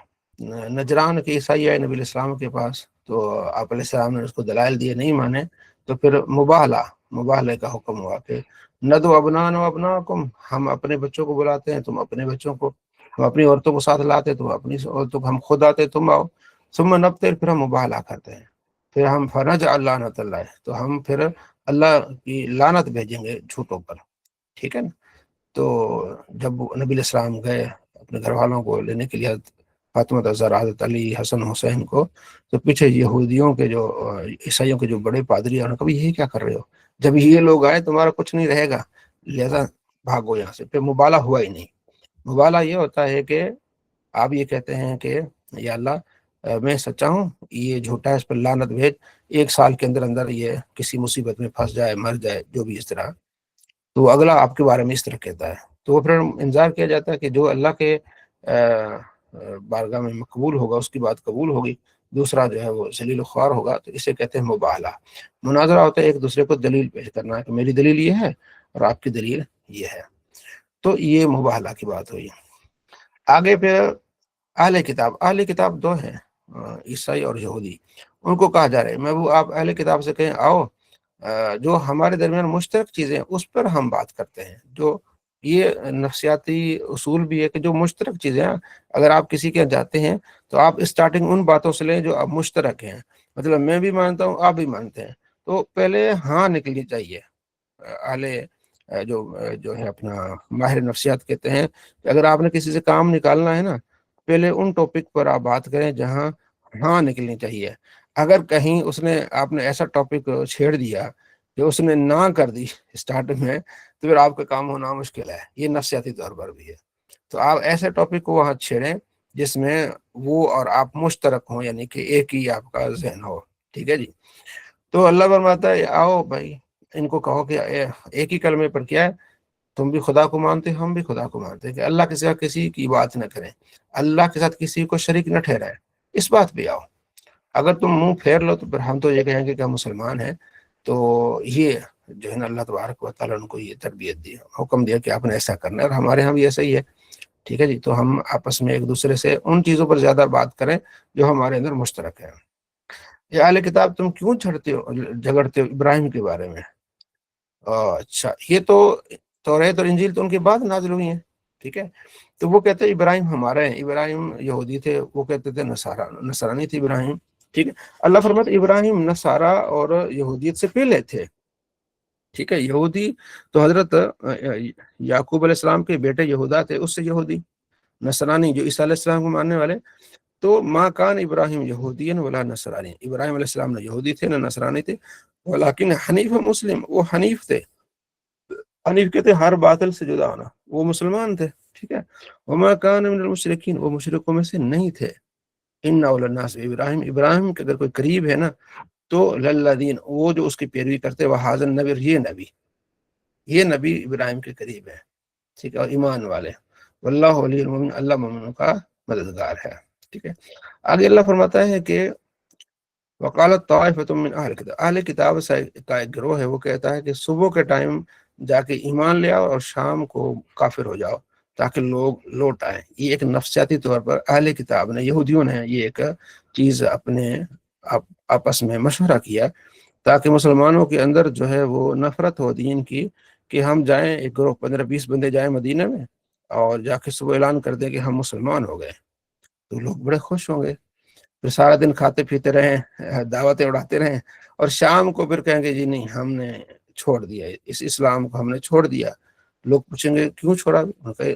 نجران کے عیسائی آئے نبی علیہ السلام کے پاس، تو آپ علیہ السلام نے اس کو دلائل دیے، نہیں مانے، تو پھر مباہلے کا حکم ہوا کہ ندعو ابناءنا و ابناءکم، ہم اپنے بچوں کو بلاتے ہیں تم اپنے بچوں کو، ہم اپنی عورتوں کو ساتھ لاتے تم اپنی عورتوں کو، ہم خود آتے تم آؤ، ثم نبتہل، پھر ہم مباہلہ کرتے ہیں، پھر ہم فنجعل لعنت اللہ، تو ہم پھر اللہ کی لعنت بھیجیں گے جھوٹوں پر، ٹھیک ہے نا۔ تو جب نبی علیہ السلام گئے اپنے گھر والوں کو لینے کے لیے، فاطمہ زہرا، حضرت علی، حسن حسین کو، تو پیچھے یہودیوں کے جو عیسائیوں کے جو بڑے پادری ہیں، انہوں نے کہا یہ کیا کر رہے ہو، جب یہ لوگ آئے تمہارا کچھ نہیں رہے گا، لہذا بھاگو یہاں سے۔ پھر مبالہ ہوا ہی نہیں۔ مبالہ یہ ہوتا ہے کہ آپ یہ کہتے ہیں کہ یا اللہ میں سچا ہوں، یہ جھوٹا ہے، اس پر لعنت بھیج، 1 سال کے اندر اندر یہ کسی مصیبت میں پھنس جائے، مر جائے، جو بھی اس طرح، تو اگلا آپ کے بارے میں اس طرح کہتا ہے، تو وہ پھر انتظار کیا جاتا ہے کہ جو اللہ کے بارگاہ میں مقبول ہوگا اس کی بات قبول ہوگی، دوسرا جو ہے وہ ذلیل و خوار ہوگا، تو اسے کہتے ہیں مباہلہ۔ مناظرہ ہوتا ہے ایک دوسرے کو دلیل پیش کرنا ہے کہ میری دلیل یہ ہے اور آپ کی دلیل یہ ہے، تو یہ مباہلہ کی بات ہوئی۔ آگے پھر اہل کتاب 2 ہیں، عیسائی اور یہودی، ان کو کہا جا رہا ہے محبوب آپ اہل کتاب سے کہیں آؤ، جو ہمارے درمیان مشترک چیزیں ہیں اس پر ہم بات کرتے ہیں، جو یہ نفسیاتی اصول بھی ہے کہ جو مشترک چیزیں ہیں، اگر آپ کسی کے جاتے ہیں تو آپ اسٹارٹنگ ان باتوں سے لیں جو اب مشترک ہیں، مطلب میں بھی مانتا ہوں آپ بھی مانتے ہیں، تو پہلے ہاں نکلنی چاہیے۔ اہل جو ہے اپنا ماہر نفسیات کہتے ہیں کہ اگر آپ نے کسی سے کام نکالنا ہے نا، پہلے ان ٹاپک پر آپ بات کریں جہاں ہاں نکلنی چاہیے۔ اگر کہیں آپ نے ایسا ٹاپک چھیڑ دیا کہ اس نے نہ کر دی اسٹارٹ میں، تو پھر آپ کا کام ہونا مشکل ہے، یہ نفسیاتی طور پر بھی ہے۔ تو آپ ایسے ٹاپک کو وہاں چھیڑیں جس میں وہ اور آپ مشترک ہوں، یعنی کہ ایک ہی آپ کا ذہن ہو، ٹھیک ہے جی۔ تو اللہ فرماتا ہے آؤ بھائی ان کو کہو کہ ایک ہی کلمے پر کیا ہے، تم بھی خدا کو مانتے ہو، ہم بھی خدا کو مانتے ہیں، کہ اللہ کے سوا کسی کی بات نہ کریں، اللہ کے ساتھ کسی کو شریک نہ ٹھہرائے، اس بات پہ آؤ۔ اگر تم منہ پھیر لو تو پھر ہم تو یہ کہیں گے کہ ہم مسلمان ہیں۔ تو یہ جو ہے نا اللہ تبارک و تعالیٰ نے ان کو یہ تربیت دی، حکم دیا کہ آپ نے ایسا کرنا ہے، اور ہمارے ہاں بھی ایسا ہی ہے، ٹھیک ہے جی۔ تو ہم آپس میں ایک دوسرے سے ان چیزوں پر زیادہ بات کریں جو ہمارے اندر مشترک ہے۔ یہ اہل کتاب تم کیوں جھگڑتے ہو ابراہیم کے بارے میں؟ اچھا، یہ تو توریت اور انجیل تو ان کے بعد نازل ہوئی ہیں، ٹھیک ہے۔ تو وہ کہتے ہیں ابراہیم ہمارے ہیں، ابراہیم یہودی تھے، وہ کہتے تھے نصرانی تھے ابراہیم، ٹھیک ہے۔ اللہ فرماتا ہے ابراہیم نصارہ اور یہودیت سے پہلے تھے، ٹھیک ہے۔ یہودی تو حضرت یعقوب علیہ السلام کے بیٹے یہودا تھے، اس سے یہودی۔ نصرانی جو عیسیٰ علیہ السلام کو ماننے والے، تو ما کان ابراہیم یہودین ولا نصرانی، ابراہیم علیہ السلام نہ یہودی تھے نہ نصرانی تھے، ولیکن حنیف مسلم، وہ حنیف تھے۔ حنیف کہتے ہر باطل سے جدا ہونا، وہ مسلمان تھے، ٹھیک ہے۔ وما کان من المشرکین، وہ مشرکوں میں سے نہیں تھے۔ ان اول الناس ابراہیم، ابراہیم کے اگر کوئی قریب ہے نا تو للذین، وہ جو اس کی پیروی کرتے، وہ حاضر نبی، یہ نبی ابراہیم کے قریب ہے، ٹھیک ہے، اور ایمان والے۔ واللہ ولی المؤمنین، اللہ مومنوں کا مددگار ہے، ٹھیک ہے۔ آگے اللہ فرماتا ہے کہ وقالت طائفۃ من اہل کتاب، اہل کتاب کا ایک گروہ ہے، وہ کہتا ہے کہ صبح کے ٹائم جا کے ایمان لے آؤ اور شام کو کافر ہو جاؤ تاکہ لوگ لوٹ آئیں۔ یہ ایک نفسیاتی طور پر اہل کتاب نے، یہودیوں نے یہ ایک چیز اپنے آپس میں مشورہ کیا تاکہ مسلمانوں کے اندر جو ہے وہ نفرت ہو دین کی، کہ ہم جائیں، ایک گروہ 15-20 بندے جائیں مدینہ میں اور جا کے صبح اعلان کر دیں کہ ہم مسلمان ہو گئے، تو لوگ بڑے خوش ہوں گے، پھر سارا دن کھاتے پیتے رہیں، دعوتیں اڑاتے رہیں، اور شام کو پھر کہیں گے جی نہیں ہم نے چھوڑ دیا، اس اسلام کو ہم نے چھوڑ دیا۔ لوگ پوچھیں گے کیوں چھوڑا؟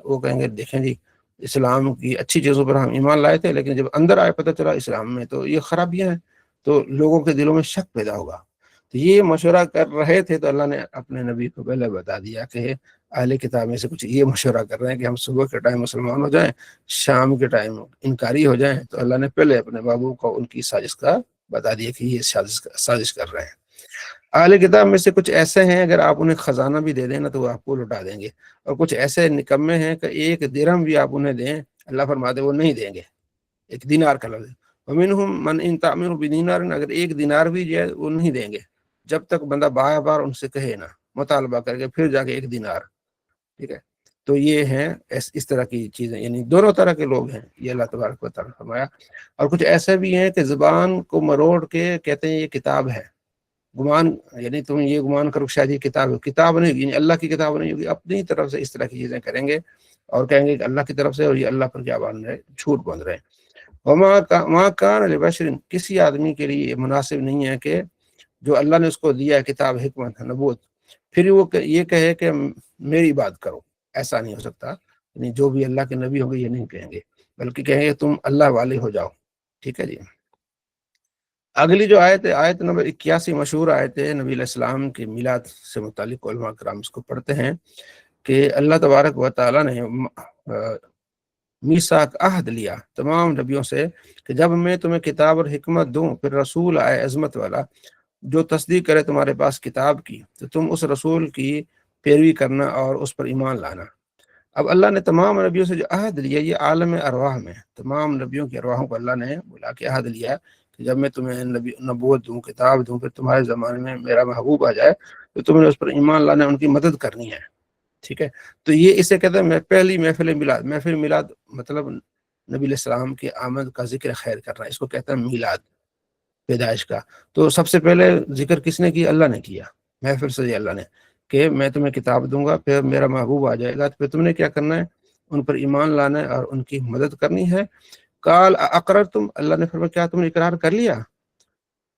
وہ کہیں گے دیکھیں جی اسلام کی اچھی چیزوں پر ہم ایمان لائے تھے، لیکن جب اندر آئے پتہ چلا اسلام میں تو یہ خرابیاں ہیں، تو لوگوں کے دلوں میں شک پیدا ہوگا۔ تو یہ مشورہ کر رہے تھے تو اللہ نے اپنے نبی کو پہلے بتا دیا کہ اہل کتاب میں سے کچھ یہ مشورہ کر رہے ہیں کہ ہم صبح کے ٹائم مسلمان ہو جائیں، شام کے ٹائم انکاری ہو جائیں۔ تو اللہ نے پہلے اپنے بابو کو ان کی سازش کا بتا دیا کہ یہ سازش کر رہے ہیں۔ اہل کتاب میں سے کچھ ایسے ہیں اگر آپ انہیں خزانہ بھی دے دیں نا تو وہ آپ کو لٹا دیں گے، اور کچھ ایسے نکمے ہیں کہ ایک درہم بھی آپ انہیں دیں، اللہ فرماتے وہ نہیں دیں گے، ایک دینار کا لفظ۔ ومنہم من ان تعمر بدینار، اگر ایک دینار بھی جو ہے وہ نہیں دیں گے جب تک بندہ بار بار ان سے کہے نا، مطالبہ کر کے پھر جا کے ایک دینار، ٹھیک ہے۔ تو یہ ہیں اس طرح کی چیزیں، یعنی دونوں طرح کے لوگ ہیں، یہ اللہ تبارک و تعالیٰ نے فرمایا۔ اور کچھ ایسے بھی ہیں کہ زبان کو مروڑ کے کہتے ہیں یہ کتاب ہے، گمان، یعنی تم یہ گمان کرو شاید یہ کتاب ہے، کتاب نہیں ہوگی، یعنی اللہ کی کتاب نہیں ہوگی، اپنی طرف سے اس طرح کی چیزیں کریں گے اور کہیں گے کہ اللہ کی طرف سے، اور یہ اللہ پر کیا باندھ رہے، جھوٹ باندھ رہے ہیں۔ وما کان لبشر، کسی آدمی کے لیے یہ مناسب نہیں ہے کہ جو اللہ نے اس کو دیا ہے کتاب، حکمت، نبوت، پھر وہ یہ کہے کہ میری بات کرو، ایسا نہیں ہو سکتا۔ یعنی جو بھی اللہ کے نبی ہوں گے یہ نہیں کہیں گے، بلکہ کہیں گے تم اللہ والے ہو جاؤ، ٹھیک ہے جی۔ اگلی جو آیت ہے آیت نمبر 81، مشہور آیت ہے، نبی علیہ السلام کے میلاد سے متعلق علماء کرام اس کو پڑھتے ہیں کہ اللہ تبارک و تعالیٰ نے میثاق عہد لیا تمام نبیوں سے کہ جب میں تمہیں کتاب اور حکمت دوں، پھر رسول آئے عظمت والا جو تصدیق کرے تمہارے پاس کتاب کی، تو تم اس رسول کی پیروی کرنا اور اس پر ایمان لانا۔ اب اللہ نے تمام نبیوں سے جو عہد لیا، یہ عالم ارواح میں تمام نبیوں کی ارواحوں کو اللہ نے بلا کے عہد لیا کہ جب میں تمہیں نبوت دوں، کتاب دوں، پھر تمہارے زمانے میں میرا محبوب آ جائے تو تم نے اس پر ایمان لانا، ان کی مدد کرنی ہے، ٹھیک ہے۔ تو یہ اسے کہتے ہیں پہلی محفل میلاد۔ محفل میلاد مطلب نبی علیہ السلام کی آمد کا ذکر خیر کرنا، اس کو کہتے ہیں میلاد، پیدائش کا۔ تو سب سے پہلے ذکر کس نے کیا؟ اللہ نے کیا، محفل سے اللہ نے، کہ میں تمہیں کتاب دوں گا، پھر میرا محبوب آ جائے گا، پھر تم نے کیا کرنا ہے؟ ان پر ایمان لانا ہے اور ان کی مدد کرنی ہے۔ قال اقررتم، اللہ نے فرمایا کیا تم نے اقرار کر لیا؟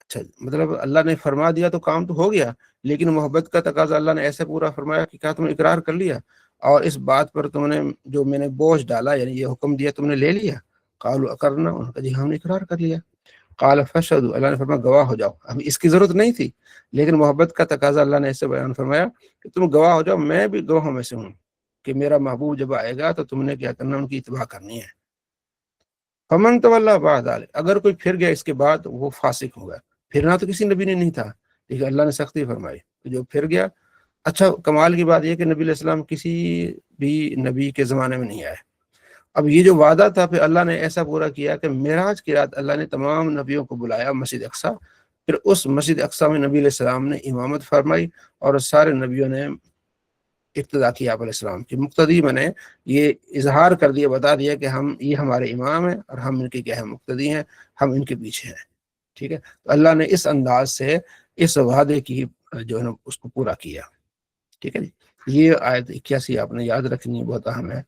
اچھا، مطلب اللہ نے فرما دیا تو کام تو ہو گیا، لیکن محبت کا تقاضا اللہ نے ایسے پورا فرمایا کہ کیا تم نے اقرار کر لیا، اور اس بات پر تم نے جو میں نے بوجھ ڈالا، یعنی یہ حکم دیا، تم نے لے لیا؟ قالوا اقررنا، انہوں نے کہا جی ہم نے اقرار کر لیا۔ قال فاشهدوا، اللہ نے فرمایا گواہ ہو جاؤ۔ اب اس کی ضرورت نہیں تھی، لیکن محبت کا تقاضا اللہ نے ایسے بیان فرمایا کہ تم گواہ ہو جاؤ، میں بھی گواہوں میں سے ہوں کہ میرا محبوب جب آئے گا تو تم نے کیا کرنا؟ ان کی اتباع کرنی ہے۔ فمن تولی بعد ذلک، اگر کوئی پھر گیا اس کے بعد، وہ فاسق ہوگا۔ پھرنا تو کسی نبی نے نہیں تھا، ٹھیک ہے، اللہ نے سختی فرمائی تو جو پھر گیا۔ اچھا کمال کی بات یہ کہ نبی علیہ السلام کسی بھی نبی کے زمانے میں نہیں آئے۔ اب یہ جو وعدہ تھا پھر اللہ نے ایسا پورا کیا کہ معراج کی رات اللہ نے تمام نبیوں کو بلایا مسجد اقصیٰ، پھر اس مسجد اقصیٰ میں نبی علیہ السلام نے امامت فرمائی اور سارے نبیوں نے اقتدا کیا آپ علیہ السلام کی مقتدی، میں نے یہ اظہار کر دیا، بتا دیا کہ ہم یہ ہمارے امام ہیں اور ہم ان کے کیا ہیں، مقتدی ہیں، ہم ان کے پیچھے ہیں۔ ٹھیک ہے، تو اللہ نے اس انداز سے اس وعدے کی جو ہے نا اس کو پورا کیا۔ ٹھیک ہے جی، یہ آیت 81 آپ نے یاد رکھنی ہے، بہت اہم ہے۔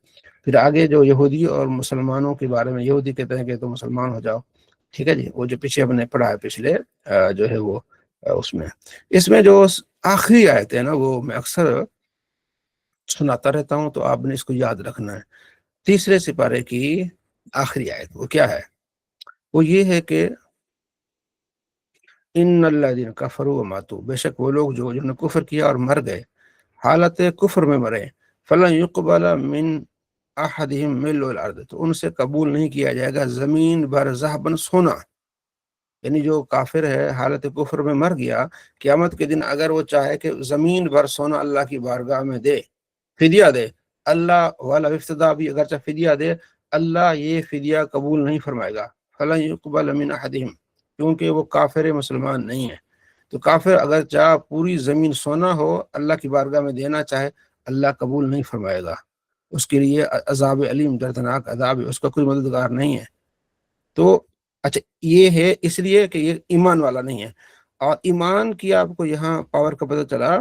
پھر آگے جو یہودی اور مسلمانوں کے بارے میں، یہودی کہتے ہیں کہ تو مسلمان ہو جاؤ، ٹھیک ہے جی، وہ جو پیچھے ہم نے پڑھا ہے پچھلے جو ہے وہ اس میں جو آخری آیت ہے نا وہ میں اکثر سناتا رہتا ہوں، تو آپ نے اس کو یاد رکھنا ہے۔ تیسرے سپارے کی آخری آیت وہ کیا ہے؟ وہ یہ ہے کہ ان الذین کفروا وماتوا، بے شک وہ لوگ جو نے کفر کیا اور مر گئے، حالت کفر میں مرے، فلن یقبل من احدہم ملء الارض، تو ان سے قبول نہیں کیا جائے گا زمین بھر ذہباً سونا۔ یعنی جو کافر ہے حالت کفر میں مر گیا، قیامت کے دن اگر وہ چاہے کہ زمین بھر سونا اللہ کی بارگاہ میں دے، فدیہ دے، اللہ والا افتدا بھی اگرچہ فدیہ دے، اللہ یہ فدیہ قبول نہیں فرمائے گا۔ فلن یقبل من احدہم، کیونکہ وہ کافر مسلمان نہیں ہے۔ تو کافر اگر چاہ پوری زمین سونا ہو اللہ کی بارگاہ میں دینا چاہے، اللہ قبول نہیں فرمائے گا، اس کے لیے عذاب علیم، دردناک عذاب ہے، اس کا کوئی مددگار نہیں ہے۔ تو اچھا یہ ہے اس لیے کہ یہ ایمان والا نہیں ہے۔ اور ایمان کی آپ کو یہاں پاور کا پتہ چلا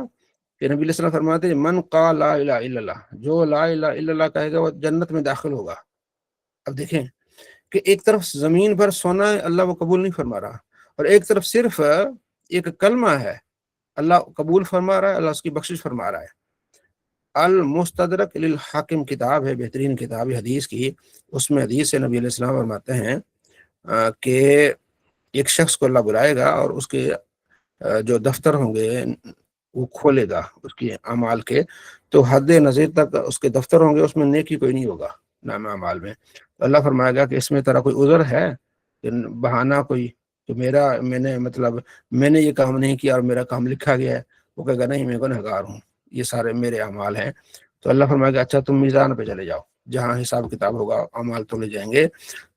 کہ نبی علیہ السلام فرماتے ہیں من قال لا الہ الا اللہ، جو لا الہ الا اللہ کہے گا وہ جنت میں داخل ہوگا۔ اب دیکھیں کہ ایک طرف زمین پر سونا ہے، اللہ وہ قبول نہیں فرما رہا، اور ایک طرف صرف ایک کلمہ ہے، اللہ قبول فرما رہا ہے، اللہ اس کی بخشش فرما رہا ہے۔ المستدرک للحاکم کتاب ہے، بہترین کتاب ہے حدیث کی، اس میں حدیث سے نبی علیہ السلام فرماتے ہیں کہ ایک شخص کو اللہ بلائے گا اور اس کے جو دفتر ہوں گے وہ کھولے گا اس کے اعمال کے، تو حد نظیر تک اس کے دفتر ہوں گے، اس میں نیکی کوئی نہیں ہوگا نام اعمال میں۔ تو اللہ فرمائے گا کہ اس میں تیرا کوئی عذر ہے، کہ بہانہ کوئی کہ میں نے یہ کام نہیں کیا اور میرا کام لکھا گیا ہے؟ وہ کہے گا نہیں، میں گنہگار ہوں، یہ سارے میرے اعمال ہیں۔ تو اللہ فرمائے گا اچھا تم میزان پہ چلے جاؤ، جہاں حساب کتاب ہوگا، اعمال تولے جائیں گے۔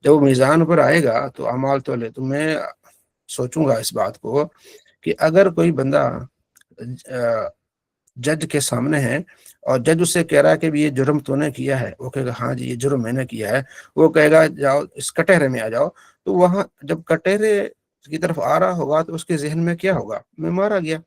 جب وہ میزان پر آئے گا تو اعمال تولے، تو میں سوچوں گا اس بات کو کہ اگر کوئی بندہ جج کے سامنے ہے اور جج اس سے کہہ رہا ہے کہ بھی یہ جرم تو نے کیا ہے، وہ کہے گا ہاں جی یہ جرم میں نے کیا ہے، وہ کہے گا جاؤ اس کٹہرے میں آ جاؤ، تو وہاں جب کٹہرے کی طرف آ رہا ہوگا تو اس کے ذہن میں کیا ہوگا؟ میں مارا گیا،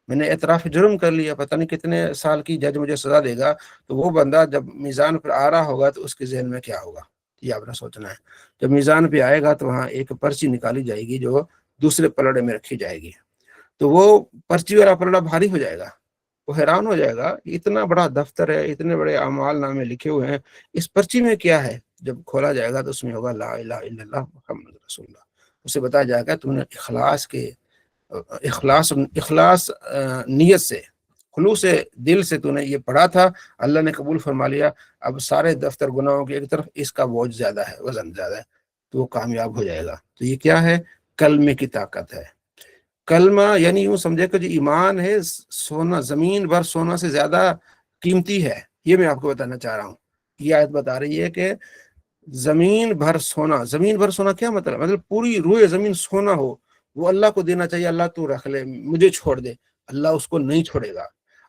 میں نے اعتراف جرم کر لیا، پتہ نہیں کتنے سال کی جج مجھے سزا دے گا۔ تو وہ بندہ جب میزان پر آ رہا ہوگا تو اس کے ذہن میں کیا ہوگا، یہ آپ نے سوچنا ہے۔ جب میزان پہ آئے گا تو وہاں ایک پرچی نکالی جائے گی جو دوسرے پلڑے میں رکھی جائے گی، تو وہ پرچی والا پلڑا بھاری ہو جائے گا، وہ حیران ہو جائے گا اتنا بڑا دفتر ہے، اتنے بڑے اعمال نامے لکھے ہوئے ہیں، اس پرچی میں کیا ہے؟ جب کھولا جائے گا تو اس میں ہوگا لا الہ الا اللہ محمد رسول اللہ۔ اسے بتایا جائے گا تم نے اخلاص نیت سے، خلوص دل سے تو نے یہ پڑھا تھا، اللہ نے قبول فرما لیا، اب سارے دفتر گناہوں کی ایک طرف اس کا بوجھ زیادہ ہے، وزن زیادہ ہے، تو وہ کامیاب ہو جائے گا۔ تو یہ کیا ہے؟ کلمے کی طاقت ہے۔ کلمہ یعنی یوں سمجھے کہ جو ایمان ہے سونا، زمین بھر سونا سے زیادہ قیمتی ہے، یہ میں آپ کو بتانا چاہ رہا ہوں۔ یہ آیت بتا رہی ہے کہ زمین بھر سونا، زمین بھر سونا کیا مطلب پوری روئے زمین سونا ہو، وہ اللہ کو دینا چاہیے، اللہ تو رکھ لے مجھے چھوڑ دے، اللہ اس کو نہیں چھوڑے گا۔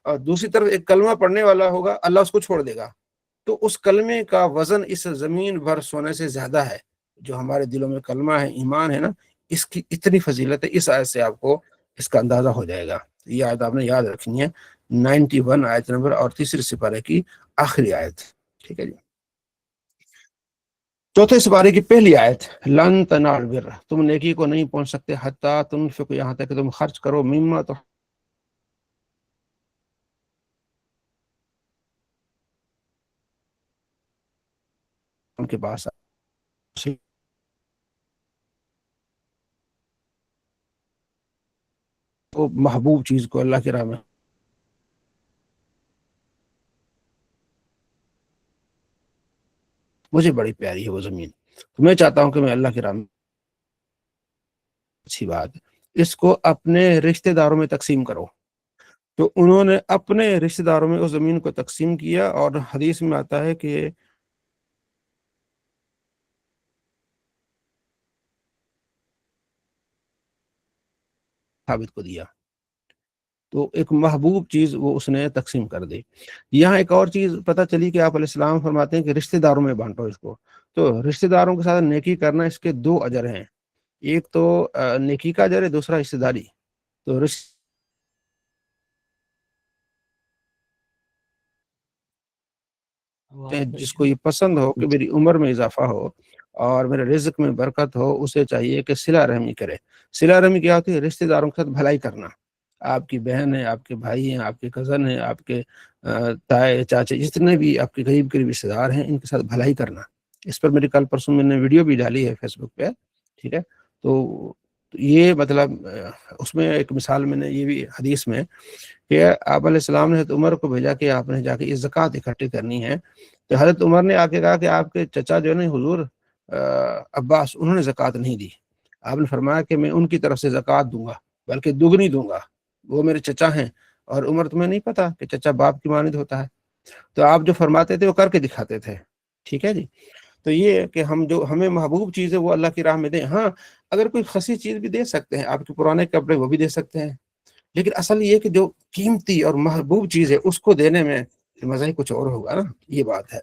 اور دوسری طرف ایک کلمہ پڑھنے والا ہوگا، اللہ اس کو چھوڑ دے گا، تو اس کلمے کا وزن اس زمین بھر سونے سے زیادہ ہے۔ جو ہمارے دلوں میں کلمہ ہے، ایمان ہے نا، اس کی اتنی فضیلت ہے، اس آیت سے آپ کو اس کا اندازہ ہو جائے گا۔ یہ آیت آپ نے یاد رکھنی ہے، 91 آیت نمبر اور تیسرے سپارے کی آخری آیت، ٹھیک ہے جی۔ چوتھے سپارے کی پہلی آیت، لن تنالوا البر، تم نیکی کو نہیں پہنچ سکتے حتی تنفقوا، یہاں تک کہ تم خرچ کرو، مما تو ان کے پاس وہ محبوب چیز کو اللہ کی راہ میں، مجھے بڑی پیاری ہے وہ زمین، تو میں چاہتا ہوں کہ میں اللہ کی راہ میں، اچھی بات ہے، اس کو اپنے رشتہ داروں میں تقسیم کرو. تو انہوں نے اپنے رشتہ داروں میں اس زمین کو تقسیم کیا، اور حدیث میں آتا ہے کہ ثابت کو دیا. تو ایک محبوب چیز وہ اس نے تقسیم کر دی. یہاں ایک اور چیز پتہ چلی کہ آپ علیہ السلام فرماتے ہیں کہ رشتہ داروں میں بانٹو اس کو. تو رشتہ داروں کے ساتھ نیکی کرنا، اس کے دو اجر ہیں. ایک تو نیکی کا اجر ہے، دوسرا رشتہ داری. تو جس کو یہ پسند ہو کہ میری عمر میں اضافہ ہو اور میرے رزق میں برکت ہو، اسے چاہیے کہ صلہ رحمی کرے. صلہ رحمی کیا ہوتی ہے؟ رشتہ داروں کے ساتھ بھلائی کرنا. آپ کی بہن ہے، آپ کے بھائی ہیں، آپ کے کزن ہیں، آپ کے تائے چاچے، جتنے بھی آپ کے قریب قریب رشتہ دار ہیں، ان کے ساتھ بھلائی کرنا. اس پر میری کل پرسوں میں نے ویڈیو بھی ڈالی ہے فیس بک پہ. ٹھیک ہے. تو یہ مطلب اس میں ایک مثال میں نے یہ بھی حدیث میں کہ آپ علیہ السلام نے حضرت عمر کو بھیجا کہ آپ نے جا کے یہ زکوٰۃ اکٹھی کرنی ہے. تو حضرت عمر نے آ کے کہا کہ آپ کے چچا جو ہے نا حضور عباس، انہوں نے زکوٰۃ نہیں دی. آپ نے فرمایا کہ میں ان کی طرف سے زکوٰۃ دوں گا، بلکہ دگنی دوں گا. وہ میرے چچا ہیں، اور عمر تمہیں نہیں پتا کہ چچا باپ کی مانند ہوتا ہے. تو آپ جو فرماتے تھے وہ کر کے دکھاتے تھے. ٹھیک ہے جی. تو یہ کہ ہم جو ہمیں محبوب چیز ہے وہ اللہ کی راہ میں دیں. ہاں، اگر کوئی خسی چیز بھی دے سکتے ہیں، آپ کے پرانے کپڑے وہ بھی دے سکتے ہیں، لیکن اصل یہ کہ جو قیمتی اور محبوب چیز ہے اس کو دینے میں مزہ ہی کچھ اور ہوگا نا. یہ بات ہے.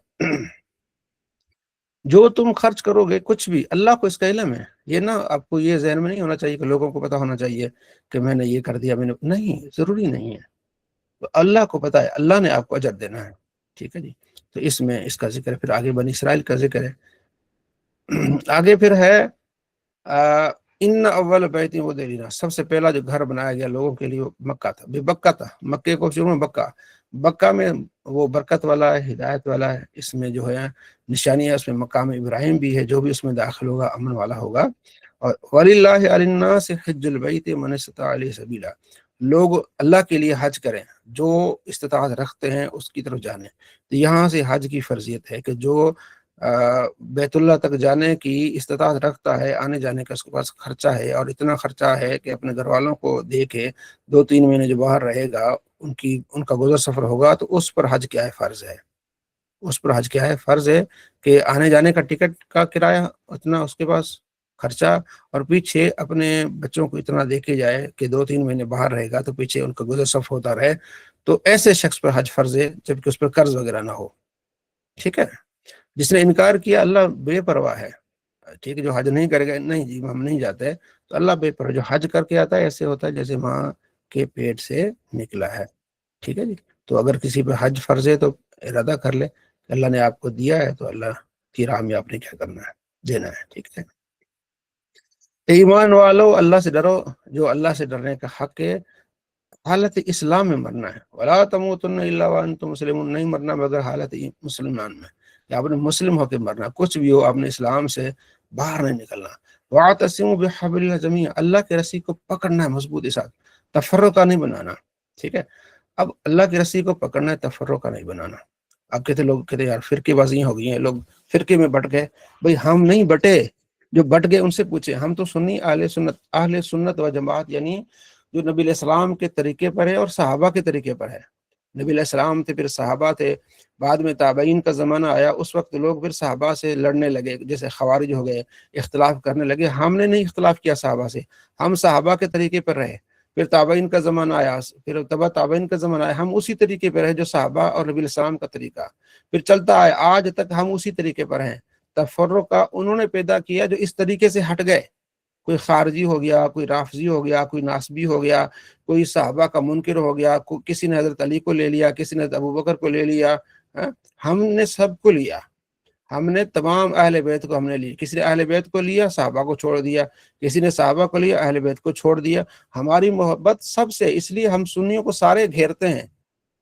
جو تم خرچ کرو گے کچھ بھی، اللہ کو اس کا علم ہے. یہ نا آپ کو یہ ذہن میں نہیں ہونا چاہیے کہ لوگوں کو پتا ہونا چاہیے کہ میں نے یہ کر دیا، میں نے نہیں، ضروری نہیں ہے. تو اللہ کو پتا ہے، اللہ نے آپ کو اجر دینا ہے. ٹھیک ہے جی. تو اس میں اس کا ذکر ہے. پھر آگے بنی اسرائیل کا ذکر ہے. آگے پھر ہے ان اول بیت وضع، سب سے پہلا جو گھر بنایا گیا لوگوں کے لیے وہ مکہ تھا. بکہ تھا. مکے کو شروع میں بکہ. بکہ میں وہ برکت والا ہے، ہدایت والا ہے. اس میں جو ہے نشانی ہے، اس میں مقام ابراہیم بھی ہے. جو بھی اس میں داخل ہوگا امن والا ہوگا. اور وَلِلَّهِ عَلَى النَّاسِ حِجُّ الْبَيْتِ مَنِ اسْتَطَاعَ إِلَيْهِ سَبِيلًا، لوگ اللہ کے لیے حج کریں جو استطاعت رکھتے ہیں اس کی طرف جانے. تو یہاں سے حج کی فرضیت ہے کہ جو بیت اللہ تک جانے کی استطاعت رکھتا ہے، آنے جانے کا اس کے پاس خرچہ ہے، اور اتنا خرچہ ہے کہ اپنے گھر والوں کو دے کے 2-3 مہینے جو باہر رہے گا، ان کا گزر سفر ہوگا، تو اس پر حج کیا ہے؟ فرض ہے. اس پر حج کیا ہے؟ فرض ہے کہ آنے جانے کا ٹکٹ کا کرایہ اتنا اس کے پاس خرچہ، اور پیچھے اپنے بچوں کو اتنا دے کے جائے کہ 2-3 مہینے باہر رہے گا تو پیچھے ان کا گزر سفر ہوتا رہے. تو ایسے شخص پر حج فرض ہے جبکہ اس پر قرض وغیرہ نہ ہو. ٹھیک ہے. جس نے انکار کیا، اللہ بے پرواہ ہے. ٹھیک ہے. جو حج نہیں کرے گا، نہیں جی ہم نہیں جاتے، تو اللہ بے پرواہ. جو حج کر کے آتا ہے ایسے ہوتا ہے جیسے ماں کے پیٹ سے نکلا ہے. ٹھیک ہے جی. تو اگر کسی پہ حج فرض ہے تو ارادہ کر لے کہ اللہ نے آپ کو دیا ہے تو اللہ کی راہ میں آپ نے کیا کرنا ہے؟ دینا ہے. ٹھیک ہے. ایمان والو، اللہ سے ڈرو. جو اللہ سے ڈرنے کا حق ہے حالت اسلام میں مرنا ہے. ولا تموتن الا وانتم مسلمون، نہیں مرنا مگر حالت مسلمان میں، یا آپ نے مسلم ہو کے مرنا. کچھ بھی ہو، آپ نے اسلام سے باہر نہیں نکلنا. واعتصموا بحبل اللہ جميعا، اللہ کے رسی کو پکڑنا ہے مضبوطی ساتھ، تفرقہ نہیں بنانا. ٹھیک ہے. اب اللہ کی رسی کو پکڑنا ہے، تفرقہ نہیں بنانا. اب لوگ کہتے ہیں یار فرقے بازیاں ہو گئی ہیں، لوگ فرقے میں بٹ گئے. بھئی ہم نہیں بٹے، جو بٹ گئے ان سے پوچھے. ہم تو سنی اہل سنت و جماعت، یعنی جو نبی علیہ السلام کے طریقے پر ہے اور صحابہ کے طریقے پر ہے. نبی علیہ السلام تھے، پھر صحابہ تھے، بعد میں تابعین کا زمانہ آیا. اس وقت لوگ پھر صحابہ سے لڑنے لگے، جیسے خوارج ہو گئے، اختلاف کرنے لگے. ہم نے نہیں اختلاف کیا صحابہ سے، ہم صحابہ کے طریقے پر رہے. پھر تابعین کا زمانہ آیا، پھر تبع تابعین کا زمانہ آیا، ہم اسی طریقے پر رہے جو صحابہ اور نبی علیہ السلام کا طریقہ پھر چلتا ہے آج تک. ہم اسی طریقے پر ہیں. تفرقہ انہوں نے پیدا کیا جو اس طریقے سے ہٹ گئے. کوئی خارجی ہو گیا، کوئی رافضی ہو گیا، کوئی ناسبی ہو گیا، کوئی صحابہ کا منکر ہو گیا، کسی نے حضرت علی کو لے لیا، کسی نے ابو بکر کو لے لیا. ہم نے سب کو لیا. ہم نے تمام اہل بیت کو ہم نے لی. کسی نے اہل بیت کو لیا، صحابہ کو چھوڑ دیا. کسی نے صحابہ کو لیا، اہل بیت کو چھوڑ دیا. ہماری محبت سب سے، اس لیے ہم سنیوں کو سارے گھیرتے ہیں.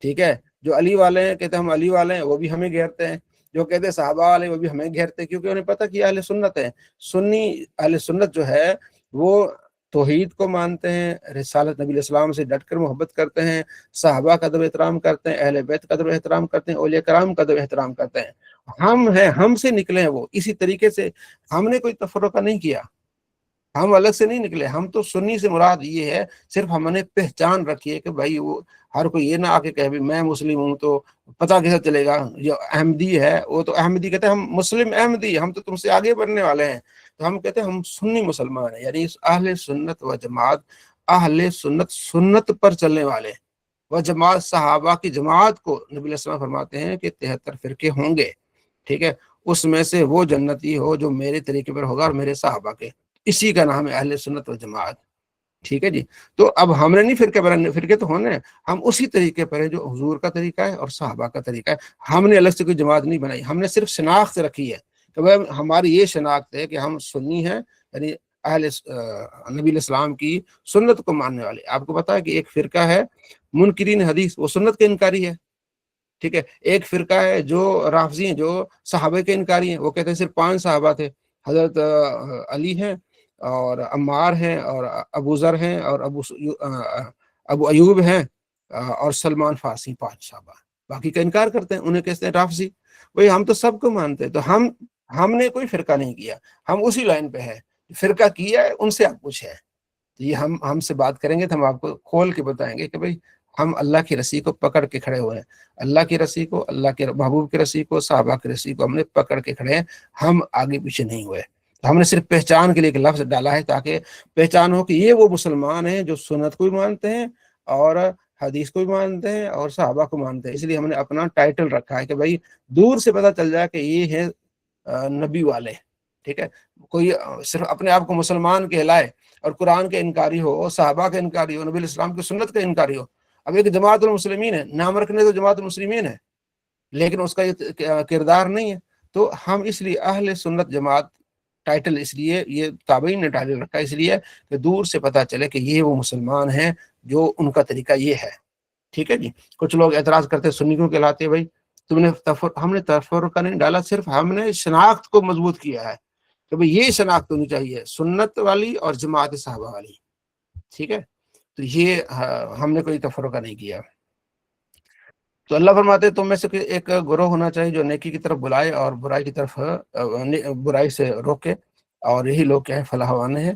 ٹھیک ہے. جو علی والے ہیں کہتے ہیں ہم علی والے ہیں، وہ بھی ہمیں گھیرتے ہیں. جو کہتے ہیں صحابہ والے، وہ بھی ہمیں گھیرتے ہیں، کیونکہ انہیں پتہ کہ اہل سنت ہے. سنی اہل سنت جو ہے وہ توحید کو مانتے ہیں، رسالت نبی علیہ السلام سے ڈٹ کر محبت کرتے ہیں، صحابہ کا ادب احترام کرتے ہیں، اہل بیت کا ادب احترام کرتے ہیں، اولیاء کرام کا ادب احترام کرتے ہیں. ہم ہیں، ہم سے نکلے ہیں وہ اسی طریقے سے. ہم نے کوئی تفرقہ نہیں کیا. ہم الگ سے نہیں نکلے، ہم تو سنی سے مراد یہ ہے، صرف ہم نے پہچان رکھی ہے کہ بھائی وہ ہر کوئی یہ نہ آ کے کہے بھی میں مسلم ہوں تو پتہ کیسے چلے گا، جو احمدی ہے وہ تو احمدی کہتے ہیں ہم مسلم احمدی، ہم تو تم سے آگے بڑھنے والے ہیں، تو ہم کہتے ہیں ہم سنی مسلمان ہیں، یعنی اہل سنت و جماعت، اہل سنت، سنت پر چلنے والے وہ جماعت، صحابہ کی جماعت کو نبی علیہ السلام فرماتے ہیں کہ 73 فرقے ہوں گے، ٹھیک ہے، اس میں سے وہ جنتی ہو جو میرے طریقے پر ہوگا اور میرے صحابہ کے، اسی کا نام ہے اہل سنت و جماعت، ٹھیک ہے جی۔ تو اب ہم نے نہیں فرقے پر، فرقے تو ہونے ہیں، ہم اسی طریقے پر ہے جو حضور کا طریقہ ہے اور صحابہ کا طریقہ ہے، ہم نے الگ سے کوئی جماعت نہیں بنائی، ہم نے صرف شناخت رکھی ہے کہ بھائی ہماری یہ شناخت ہے کہ ہم سنی ہیں، یعنی اہل نبی علیہ السلام کی سنت کو ماننے والے۔ آپ کو پتا ہے کہ ایک فرقہ ہے منکرین حدیث، وہ سنت کے انکاری ہے، ٹھیک ہے، ایک فرقہ ہے جو رافضی ہیں، جو صحابہ کے انکاری ہیں، وہ کہتے ہیں صرف 5 صحابہ تھے، حضرت علی ہیں اور عمار ہیں اور ابو ذر ہیں اور ابو ایوب ہیں اور سلمان فارسی، 5 صحابہ، باقی کا انکار کرتے ہیں، انہیں کہتے ہیں رافضی۔ بھئی ہم تو سب کو مانتے ہیں، تو ہم نے کوئی فرقہ نہیں کیا، ہم اسی لائن پہ ہے، فرقہ کیا ہے ان سے آپ پوچھیں، یہ ہم سے بات کریں گے تو ہم آپ کو کھول کے بتائیں گے کہ بھئی ہم اللہ کی رسی کو پکڑ کے کھڑے ہوئے ہیں، اللہ کی رسی کو، اللہ کے محبوب کی رسی کو، صحابہ کی رسی کو ہم نے پکڑ کے کھڑے ہیں، ہم آگے پیچھے نہیں ہوئے، ہم نے صرف پہچان کے لیے ایک لفظ ڈالا ہے تاکہ پہچان ہو کہ یہ وہ مسلمان ہیں جو سنت کو بھی مانتے ہیں اور حدیث کو بھی مانتے ہیں اور صحابہ کو مانتے ہیں، اس لیے ہم نے اپنا ٹائٹل رکھا ہے کہ بھئی دور سے پتہ چل جائے کہ یہ ہے نبی والے، ٹھیک ہے، کوئی صرف اپنے آپ کو مسلمان کہلائے اور قرآن کے انکاری ہو اور صحابہ کے انکاری ہو، نبی علیہ السلام کی سنت کے انکاری ہو۔ اب ایک جماعت المسلمین ہے، نام رکھنے تو جماعت المسلمین ہے لیکن اس کا یہ کردار نہیں ہے، تو ہم اس لیے اہل سنت جماعت ٹائٹل، اس لیے یہ تابعین نے ٹائٹل رکھا اس لیے کہ دور سے پتہ چلے کہ یہ وہ مسلمان ہیں جو ان کا طریقہ یہ ہے، ٹھیک ہے جی۔ کچھ لوگ اعتراض کرتے سنی کیوں کہلاتے ہیں، بھائی تم نے ہم نے تفرقہ نہیں ڈالا، صرف ہم نے شناخت کو مضبوط کیا ہے کہ بھئی یہ شناخت ہونی چاہیے سنت والی اور جماعت صحابہ والی، ٹھیک ہے، تو یہ ہم نے کوئی تفرقہ نہیں کیا۔ تو اللہ فرماتے ہیں تم میں سے ایک گروہ ہونا چاہیے جو نیکی کی طرف بلائے اور برائی کی طرف برائی سے روکے، اور یہی لوگ کیا ہے فلاح وانے ہیں۔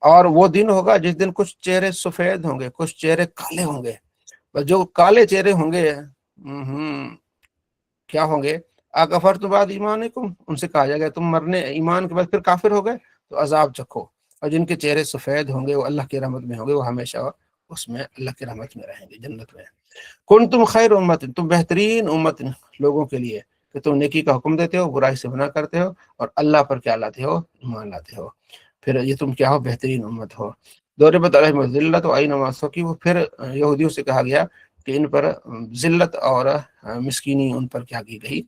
اور وہ دن ہوگا جس دن کچھ چہرے سفید ہوں گے، کچھ چہرے کالے ہوں گے، جو کالے چہرے ہوں گے کیا ہوں گے، اکفر تو بعد ایمانکم، ان سے کہا جائے گا تم مرنے ایمان کے بعد پھر کافر ہو گئے تو عذاب چکھو، اور جن کے چہرے سفید ہوں گے وہ اللہ کی رحمت میں ہوں گے، وہ ہمیشہ اس میں اللہ کی رحمت میں رہیں گے، جنت میں۔ کن تم خیر امت، تم بہترین امت لوگوں کے لیے کہ تم نیکی کا حکم دیتے ہو، برائی سے منع کرتے ہو، اور اللہ پر کیا لاتے ہو، ایمان لاتے ہو، پھر یہ تم کیا ہو، بہترین امت ہو۔ ضربت علیہم الذلۃ وأینما ثقفوا، پھر یہودیوں سے کہا گیا کہ ان پر ذلت اور مسکینی ان پر کیا کی گئی،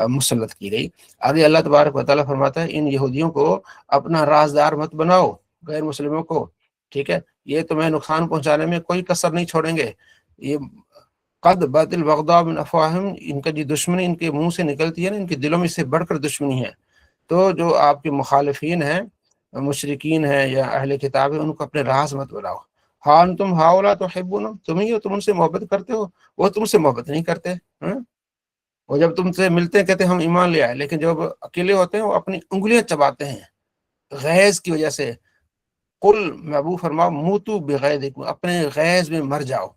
مسلط کی گئی۔ آگے اللہ تبارک و تعالیٰ فرماتا ہے ان یہودیوں کو اپنا رازدار مت بناؤ، غیر مسلموں کو، ٹھیک ہے، یہ تمہیں نقصان پہنچانے میں کوئی کسر نہیں چھوڑیں گے، یہ قد بات البغضاء من افواہہم، ان کا جو دشمنی ان کے منہ سے نکلتی ہے نا، ان کے دلوں میں اس سے بڑھ کر دشمنی ہے۔ تو جو آپ کے مخالفین ہیں، مشرکین ہیں یا اہل کتاب ہیں، ان کو اپنے راز مت بناؤ۔ ہاں تم ہاولا تحبونہم، تم ہی ہو، تم ان سے محبت کرتے ہو، وہ تم سے محبت نہیں کرتے، وہ جب تم سے ملتے ہیں کہتے ہیں ہم ایمان لے آئے، لیکن جب اکیلے ہوتے ہیں وہ اپنی انگلیاں چباتے ہیں غیظ کی وجہ سے۔ قل محبوب فرماؤ موتو بغیظکم، اپنے غیظ میں مر جاؤ،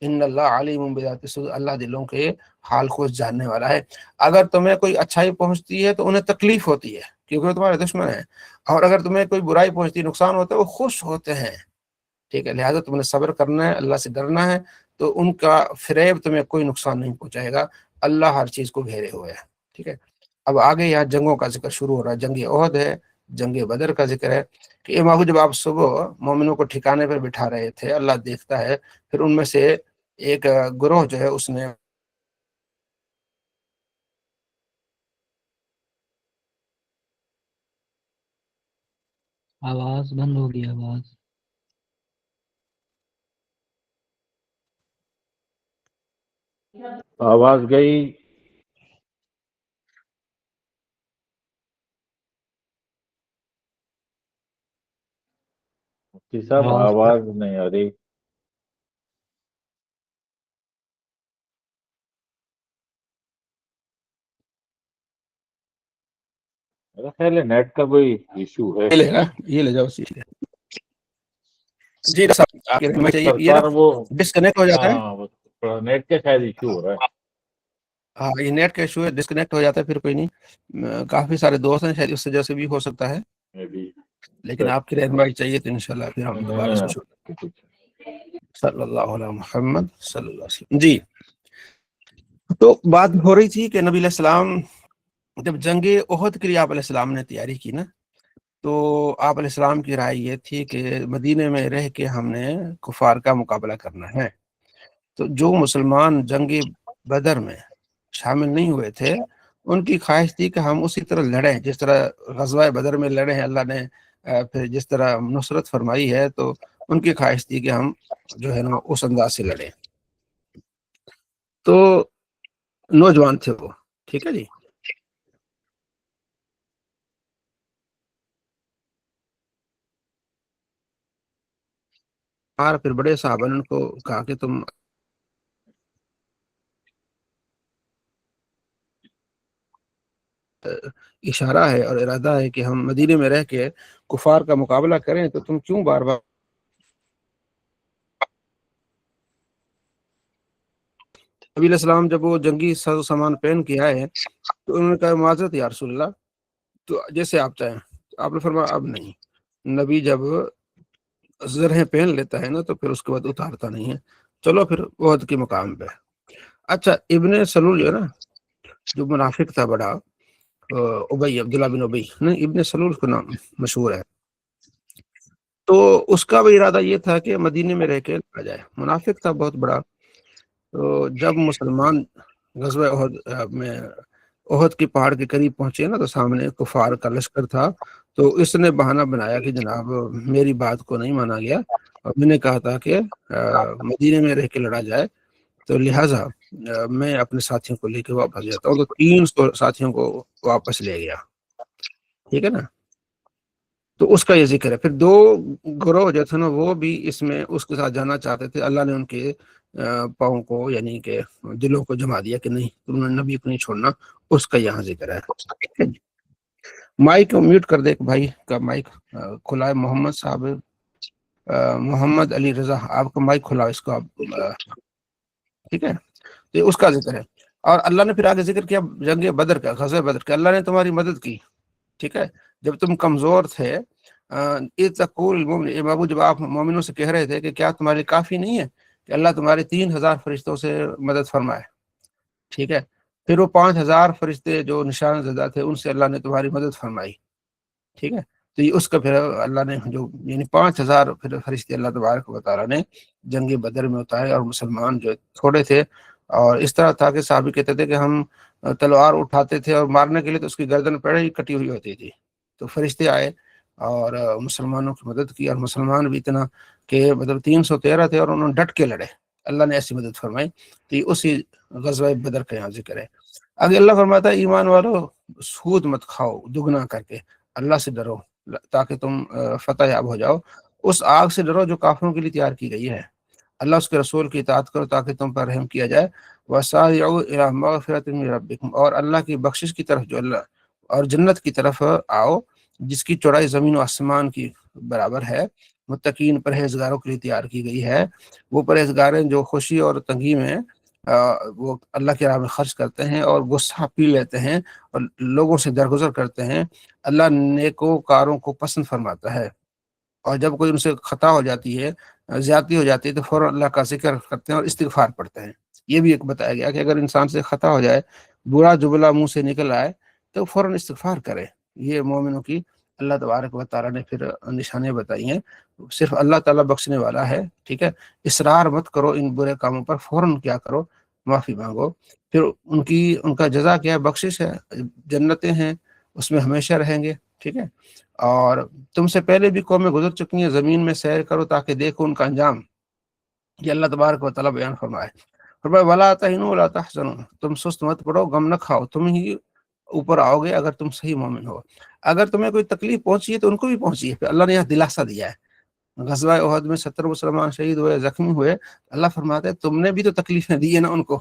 ان اللہ علیم بذات الصدور، اللہ دلوں کے حال کو جاننے والا ہے۔ اگر تمہیں کوئی اچھائی پہنچتی ہے تو انہیں تکلیف ہوتی ہے کیونکہ وہ تمہارے دشمن ہیں، اور اگر تمہیں کوئی برائی پہنچتی ہے، نقصان ہوتا ہے، وہ خوش ہوتے ہیں، ٹھیک ہے، لہٰذا تم نے صبر کرنا ہے، اللہ سے ڈرنا ہے، تو ان کا فریب تمہیں کوئی نقصان نہیں پہنچائے گا، اللہ ہر چیز کو گھیرے ہوئے ہے، ٹھیک ہے۔ اب آگے یہاں جنگوں کا ذکر شروع ہو رہا ہے، جنگ احد ہے، جنگ بدر کا ذکر ہے کہ اے محبوب جب آپ صبح مومنوں کو ٹھکانے پر بٹھا رہے تھے، اللہ دیکھتا ہے، پھر ان میں سے ایک گروہ جو ہے اس نے آواز بند ہو گئی، آواز آواز گئی، مفتی صاحب آواز نہیں آ رہی۔ میرا خیال ہے نیٹ کا کوئی ایشو ہے. یہ لے گا، یہ لے جاؤ سیدھے. جی ڈاکٹر صاحب آپ کی رہنمائی چاہیے. یہ نا سرکار وہ ڈسکنیکٹ ہو جاتا ہے. ہاں تھوڑا نیٹ کا شاید ایشو ہو رہا ہے. ہاں یہ نیٹ کا ایشو ہے، ڈسکنیکٹ ہو جاتا ہے پھر کوئی نہیں. کافی سارے دوست ہیں، شاید اس وجہ سے بھی ہو سکتا ہے، لیکن آپ کی رہنمائی چاہیے تو انشاءاللہ پھر ہم دوبارہ سے شروع. صلی اللہ علیہ محمد صلی اللہ علیہ وسلم. جی تو بات ہو رہی تھی کہ نبی علیہ السلام جب جنگ احد کے لیے آپ علیہ السلام نے تیاری کی نا، تو آپ علیہ السلام کی رائے یہ تھی کہ مدینے میں رہ کے ہم نے کفار کا مقابلہ کرنا ہے. تو جو مسلمان جنگ بدر میں شامل نہیں ہوئے تھے ان کی خواہش تھی کہ ہم اسی طرح لڑیں جس طرح غزوہ بدر میں لڑے ہیں اللہ نے، پھر جس طرح نصرت فرمائی ہے، تو ان کی خواہش تھی کہ ہم جو ہے نا اس انداز سے لڑیں. تو نوجوان تھے وہ، ٹھیک ہے جی. اور پھر بڑے صحابہ نے ان کو کہا کہ تم اشارہ ہے اور ارادہ ہے کہ ہم مدینے میں رہ کے کفار کا مقابلہ کریں، تو تم کیوں بار بار. نبی علیہ السلام جب وہ جنگی ساز و سامان پہن کے آئے تو انہوں نے کہا معذرت یا رسول اللہ، تو جیسے آپ چاہیں. آپ نے فرمایا اب نہیں. نبی جب زرہیں پہن لیتا ہے نا تو پھر اس کے بعد اتارتا نہیں ہے. چلو پھر عہد کے مقام پہ. اچھا ابن سلول جو ہے نا، جو منافق تھا بڑا، ابی عبداللہ بن ابی نہیں، ابن سلول کا نام مشہور ہے. تو اس کا بھی ارادہ یہ تھا کہ مدینے میں رہ کے لڑا جائے. منافق تھا بہت بڑا. تو جب مسلمان غزوہ احد میں احد کے پہاڑ کے قریب پہنچے نا تو سامنے کفار کا لشکر تھا. تو اس نے بہانہ بنایا کہ جناب میری بات کو نہیں مانا گیا اور میں نے کہا تھا کہ مدینے میں رہ کے لڑا جائے، تو لہٰذا میں اپنے ساتھیوں کو لے کے واپس جاتا ہوں. تو 300 ساتھیوں کو واپس لے گیا. ٹھیک ہے نا. تو اس کا یہ ذکر ہے. پھر 2 گروہ جو تھے نا وہ بھی اس میں اس کے ساتھ جانا چاہتے تھے. اللہ نے ان کے پاؤں کو یعنی کہ دلوں کو جما دیا کہ نہیں تم نے نبی کو نہیں چھوڑنا. اس کا یہاں ذکر ہے. مائک میوٹ کر دے بھائی کا مائک کھلا ہے. محمد صاحب، محمد علی رضا آپ کا مائک کھلا ہے، اس کو آپ ٹھیک ہے. تو اس کا ذکر ہے. اور اللہ نے پھر آگے ذکر کیا جنگ بدر کا، غزوہ بدر کا. اللہ نے تمہاری مدد کی، ٹھیک ہے، جب تم کمزور تھے. بابو جب آپ مومنوں سے کہہ رہے تھے کہ کیا تمہارے کافی نہیں ہے کہ اللہ تمہارے 3000 فرشتوں سے مدد فرمائے. ٹھیک ہے. پھر وہ 5000 فرشتے جو نشان زدہ تھے ان سے اللہ نے تمہاری مدد فرمائی. ٹھیک ہے. تو یہ اس کا پھر اللہ نے جو یعنی 5000 فرشتے اللہ تبارک و تعالیٰ نے جنگ بدر میں اتارے. اور مسلمان جو تھوڑے تھے، اور اس طرح تھا کہ صحابی کہتے تھے کہ ہم تلوار اٹھاتے تھے اور مارنے کے لیے تو اس کی گردن پہلے ہی کٹی ہوئی ہوتی تھی. تو فرشتے آئے اور مسلمانوں کی مدد کی. اور مسلمان بھی اتنا کہ مطلب 313 تھے اور انہوں نے ڈٹ کے لڑے. اللہ نے ایسی مدد فرمائی. تو یہ اسی غزوہ بدر کا یہاں ذکر ہے. آگے اللہ فرماتا ہے ایمان والو سود مت کھاؤ دگنا کر کے، اللہ سے ڈرو تاکہ تم فتح یاب ہو جاؤ. اس آگ سے ڈرو جو کافروں کے لیے تیار کی گئی ہے. اللہ اس کے رسول کی اطاعت کرو تاکہ تم پر رحم کیا جائے. وَسَارِعُوا إِلَىٰ مَغْفِرَةٍ مِّن رَبِّكُمْ، اور اللہ کی بخشش کی طرف جو اللہ اور جنت کی طرف آؤ جس کی چوڑائی زمین و آسمان کی برابر ہے. متقین پرہیزگاروں کے لیے تیار کی گئی ہے. وہ پرہیزگار جو خوشی اور تنگی میں وہ اللہ کے راہ میں خرچ کرتے ہیں اور غصہ پی لیتے ہیں اور لوگوں سے درگزر کرتے ہیں. اللہ نیکوکاروں کو پسند فرماتا ہے. اور جب کوئی ان سے خطا ہو جاتی ہے، زیادتی ہو جاتی ہے، تو فوراً اللہ کا ذکر کرتے ہیں اور استغفار پڑھتے ہیں. یہ بھی ایک بتایا گیا کہ اگر انسان سے خطا ہو جائے، برا جملہ منہ سے نکل آئے، تو فوراً استغفار کرے. یہ مومنوں کی اللہ تبارک و تعالیٰ نے پھر نشانیاں بتائی ہیں. صرف اللہ تعالیٰ بخشنے والا ہے. ٹھیک ہے. اصرار مت کرو ان برے کاموں پر، فوراً کیا کرو، معافی مانگو. پھر ان کا جزا کیا ہے؟ بخشش ہے، جنتیں ہیں، اس میں ہمیشہ رہیں گے. ٹھیک ہے. اور تم سے پہلے بھی قومیں گزر چکی ہیں، زمین میں سیر کرو تاکہ دیکھو ان کا انجام. یہ اللہ تبارک و تعالیٰ بیان فرمائے. وَلَا تَهِنُوا وَلَا تَحْزَنُوا، تم سست مت پڑو، غم نہ کھاؤ، تم ہی اوپر آؤ گے اگر تم صحیح مومن ہو. اگر تمہیں کوئی تکلیف پہنچی ہے تو ان کو بھی پہنچی ہے. پھر اللہ نے یہاں دلاسا دیا ہے. غزوہ احد میں 70 مسلمان شہید ہوئے، زخمی ہوئے. اللہ فرماتے ہیں تم نے بھی تو تکلیفیں دی ہیں نا ان کو.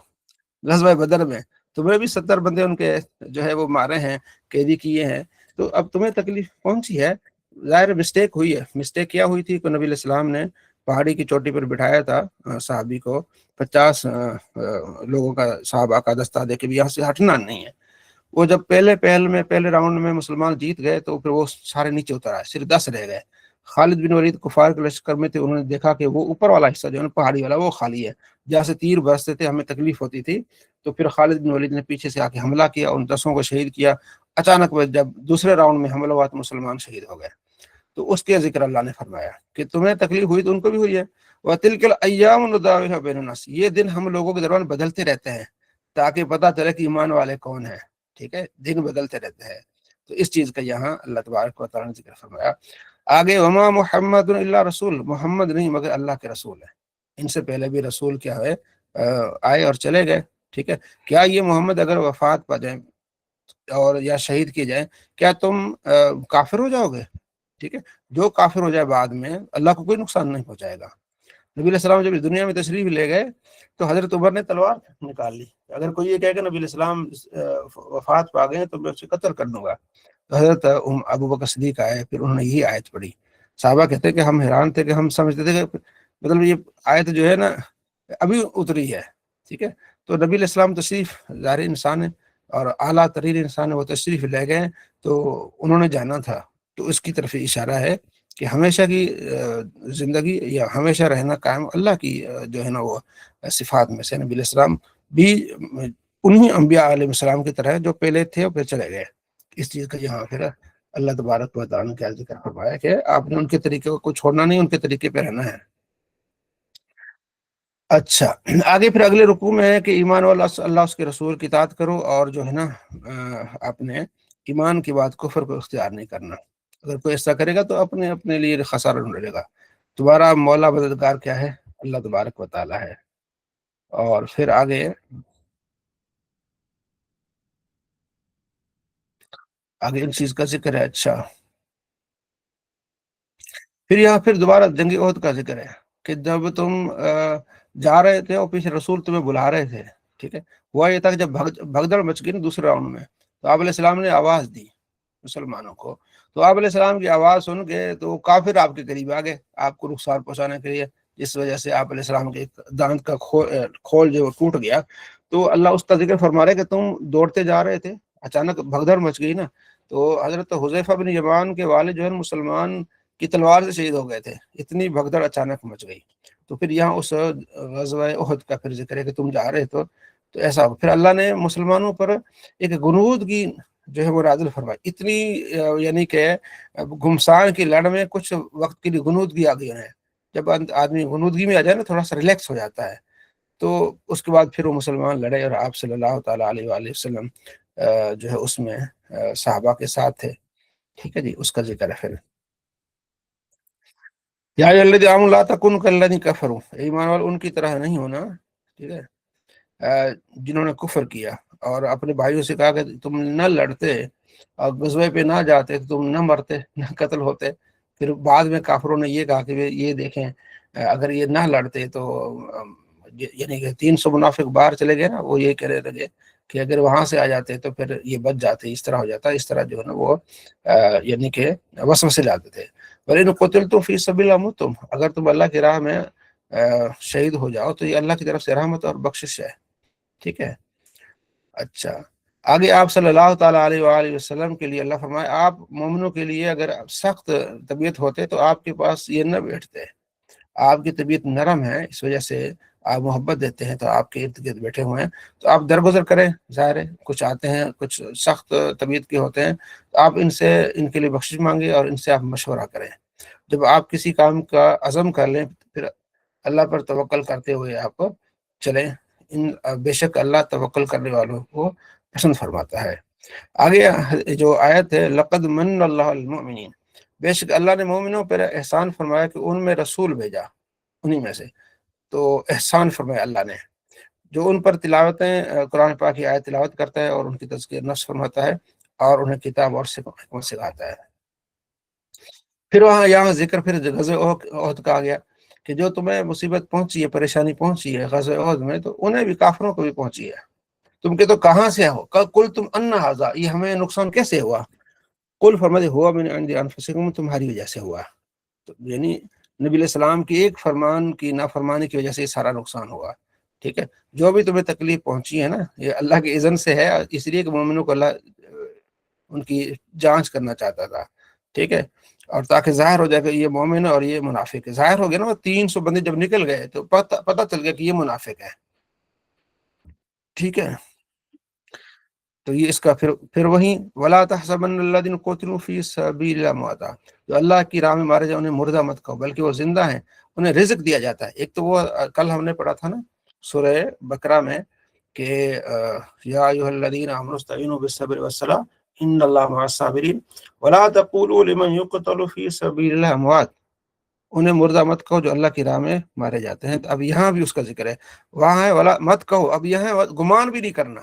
غزوہ بدر میں تمہیں بھی 70 بندے ان کے جو ہے وہ مارے ہیں، قیدی کیے ہیں. تو اب تمہیں تکلیف پہنچی ہے، ظاہر مسٹیک ہوئی ہے. مسٹیک کیا ہوئی تھی کہ نبی علیہ السلام نے پہاڑی کی چوٹی پر بٹھایا تھا صحابی کو، 50 لوگوں کا صحابہ کا دستہ دے کے بھی یہاں سے ہٹنا نہیں ہے. وہ جب پہلے راؤنڈ میں مسلمان جیت گئے تو پھر وہ سارے نیچے اتر آئے، صرف 10 رہ گئے. خالد بن ولید کفار کے لشکر میں تھے، انہوں نے دیکھا کہ وہ اوپر والا حصہ جو ہے پہاڑی والا وہ خالی ہے، جہاں سے تیر برستے تھے ہمیں تکلیف ہوتی تھی. تو پھر خالد بن ولید نے پیچھے سے آ کے حملہ کیا، ان 10 کو شہید کیا. اچانک جب دوسرے راؤنڈ میں حملہ ہوا تو مسلمان شہید ہو گئے. تو اس کے ذکر اللہ نے فرمایا کہ تمہیں تکلیف ہوئی تو ان کو بھی ہوئی ہے. وَتِلْكَ الْأَيَّامُ نُدَاوِلُهَا بَيْنَ النَّاسِ، یہ دن ہم لوگوں کے درمیان بدلتے رہتے ہیں تاکہ پتہ چلے کہ ایمان والے کون ہیں. ٹھیک ہے، دن بدلتے رہتے ہیں. تو اس چیز کا یہاں اللہ تبارک و تعالیٰ نے ذکر فرمایا. آگے وما محمد الا رسول، محمد نہیں مگر اللہ کے رسول ہے. ان سے پہلے بھی رسول کیا ہے آئے اور چلے گئے. ٹھیک ہے، کیا یہ محمد اگر وفات پا جائیں اور یا شہید کیے جائیں کیا تم کافر ہو جاؤ گے؟ ٹھیک ہے، جو کافر ہو جائے بعد میں اللہ کو کوئی نقصان نہیں پہنچائے گا. نبی علیہ السلام جب اس دنیا میں تشریف لے گئے تو حضرت عمر نے تلوار نکال لی. اگر کوئی یہ کہے کہ نبی علیہ السلام وفات پا گئے تو میں اسے قتل کر دوں گا. تو حضرت ابو بکر صدیق آئے، پھر انہوں نے یہ آیت پڑھی. صحابہ کہتے ہیں کہ ہم حیران تھے کہ ہم سمجھتے تھے کہ مطلب یہ آیت جو ہے نا ابھی اتری ہے. ٹھیک ہے، تو نبی علیہ السلام تشریف ظاہر انسان ہے اور اعلیٰ ترین انسان ہے، وہ تشریف لے گئے تو انہوں نے جانا تھا. تو اس کی طرف اشارہ ہے کہ ہمیشہ کی زندگی یا ہمیشہ رہنا قائم اللہ کی جو ہے نا وہ صفات میں سے. نبی علیہ السلام بھی انہی انبیاء علیہ السلام کی طرح جو پہلے تھے اور پھر چلے گئے. اس چیز کا یہاں پھر اللہ تبارک و تعالیٰ نے کیا ذکر فرمایا کہ آپ نے ان کے طریقے کو چھوڑنا نہیں، ان کے طریقے پہ رہنا ہے. اچھا، آگے پھر اگلے رکوع میں ہے کہ ایمان والا اللہ اس کے رسول کی اطاعت کرو اور جو ہے نا اپنے ایمان کی بات کفر کو اختیار نہیں کرنا. اگر کوئی ایسا کرے گا تو اپنے لیے خسارہ ڈھونڈے گا. تمہارا مولا مددگار کیا ہے؟ اللہ تبارک و تعالیٰ ہے. اور پھر آگے ان چیز کا ذکر ہے. اچھا، پھر یہاں پھر دوبارہ جنگ احد کا ذکر ہے کہ جب تم جا رہے تھے اور پیچھے رسول تمہیں بلا رہے تھے. ٹھیک ہے، ہوا یہ تھا کہ جب بھگدڑ مچ گئی نا دوسرے راؤنڈ میں تو آپ علیہ السلام نے آواز دی مسلمانوں کو. تو آپ علیہ السلام کی آواز سن کے تو کافر آپ کے قریب آ گئے آپ کو رخسار پہنچانے کے لیے، جس وجہ سے آپ علیہ السلام کے دانت کا کھول جو ٹوٹ گیا. تو اللہ اس کا ذکر فرما رہے کہ تم دوڑتے جا رہے تھے، اچانک بھگدڑ مچ گئی نا. تو حضرت حذیفہ بن یمان کے والد جو ہے مسلمان کی تلوار سے شہید ہو گئے تھے، اتنی بھگدڑ اچانک مچ گئی. تو پھر یہاں اس غزوہ احد کا پھر ذکر ہے کہ تم جا رہے تو ایسا ہو. پھر اللہ نے مسلمانوں پر ایک غنود کی جو ہے وہ نازل فرمائی. اتنی یعنی کہ گھمسان کی لڑ میں کچھ وقت کے لیے غنودگی آ گئی ہے. جب آدمی غنودگی میں آ جائے نا تھوڑا سا ریلیکس ہو جاتا ہے. تو اس کے بعد پھر وہ مسلمان لڑے اور آپ صلی اللہ تعالیٰ علیہ وآلہ وسلم جو ہے اس میں صحابہ کے ساتھ تھے. ٹھیک ہے جی، اس کا ذکر ہے. پھر یا الذین آمنوا لا تکونوا کالذین کفروا، ایمان والے ان کی طرح نہیں ہونا. ٹھیک ہے، جنہوں نے کفر کیا اور اپنے بھائیوں سے کہا کہ تم نہ لڑتے اور غزوے پہ نہ جاتے تو تم نہ مرتے نہ قتل ہوتے. پھر بعد میں کافروں نے یہ کہا کہ یہ دیکھیں اگر یہ نہ لڑتے تو یعنی کہ 300 منافق باہر چلے گئے نا، وہ یہ کہہ رہے تھے کہ اگر وہاں سے آ جاتے تو پھر یہ بچ جاتے، اس طرح ہو جاتا. اس طرح جو ہے نا وہ یعنی کہ وسوسے لاتے تھے. وَإِنْ قُتِلْتُمْ فِي سَبِيلِ اللَّهِ مُتُّمْ، اگر تم اللہ کی راہ میں شہید ہو جاؤ تو یہ اللہ کی طرف سے رحمت اور بخشش ہے. ٹھیک ہے. اچھا، آگے آپ صلی اللہ تعالیٰ علیہ وآلہ وسلم کے لیے اللہ فرمائے آپ مومنوں کے لیے اگر سخت طبیعت ہوتے تو آپ کے پاس یہ نہ بیٹھتے. آپ کی طبیعت نرم ہے، اس وجہ سے آپ محبت دیتے ہیں تو آپ کے ارد گرد بیٹھے ہوئے ہیں تو آپ درگزر کریں. ظاہر ہے کچھ آتے ہیں کچھ سخت طبیعت کے ہوتے ہیں تو آپ ان کے لیے بخشش مانگیں اور ان سے آپ مشورہ کریں. جب آپ کسی کام کا عزم کر لیں پھر اللہ پر توکل کرتے ہوئے آپ چلیں. بے شک اللہ توکل کرنے والوں کو پسند فرماتا ہے. آگے جو آیت ہے لقد من اللہ المؤمنین، بے شک اللہ نے مومنوں پر احسان فرمایا کہ ان میں رسول بھیجا، انہی میں سے. تو احسان فرمایا اللہ نے جو ان پر تلاوتیں قرآن پاک کی آیت تلاوت کرتا ہے اور ان کی تزکیہ نفس فرماتا ہے اور انہیں کتاب اور حکمت سکھاتا ہے. پھر یہاں ذکر پھر غزوہ احد کا آ گیا کہ جو تمہیں مصیبت پہنچی ہے، پریشانی پہنچی ہے غزوہ احد میں تو انہیں بھی کافروں کو بھی پہنچی ہے. تم کہ تو کہاں سے ہو؟ کل تم ان ھذا، یہ ہمیں نقصان کیسے ہوا؟ قل فرما دے ہوا من عند انفسکم، تمہاری وجہ سے ہوا، تو یعنی نبی علیہ السلام کی ایک فرمان کی نافرمانی کی وجہ سے یہ سارا نقصان ہوا، ٹھیک ہے، جو بھی تمہیں تکلیف پہنچی ہے نا یہ اللہ کے اذن سے ہے، اس لیے کہ مومنوں کو اللہ ان کی جانچ کرنا چاہتا تھا، ٹھیک ہے، اور تاکہ ظاہر ہو جائے کہ یہ مومن ہے اور یہ منافق ہے، ظاہر ہو گیا نا، وہ 300 بندے جب نکل گئے تو پتہ چل گیا کہ یہ منافق ہے، ٹھیک ہے، تو یہ اس کا پھر وہی ولا تحسبن الذين قتلوا في سبيل الله امواتا، جو اللہ کی راہ میں مارے جائے انہیں مردہ مت کہو بلکہ وہ زندہ ہیں، انہیں رزق دیا جاتا ہے۔ ایک تو وہ کل ہم نے پڑھا تھا نا سورہ بقرہ میں کہ یا ایھا الذین آمنوا استعینوا بالصبر والصلاۃ ان اللہ مع الصابرین ولا تقولوا لمن يقتل في سبيل الله اموات، انہیں مردہ مت کہو جو اللہ کی راہ میں مارے جاتے ہیں۔ تو اب یہاں بھی اس کا ذکر ہے، وہاں ہے ولا مت کہو، اب یہاں گمان بھی نہیں کرنا،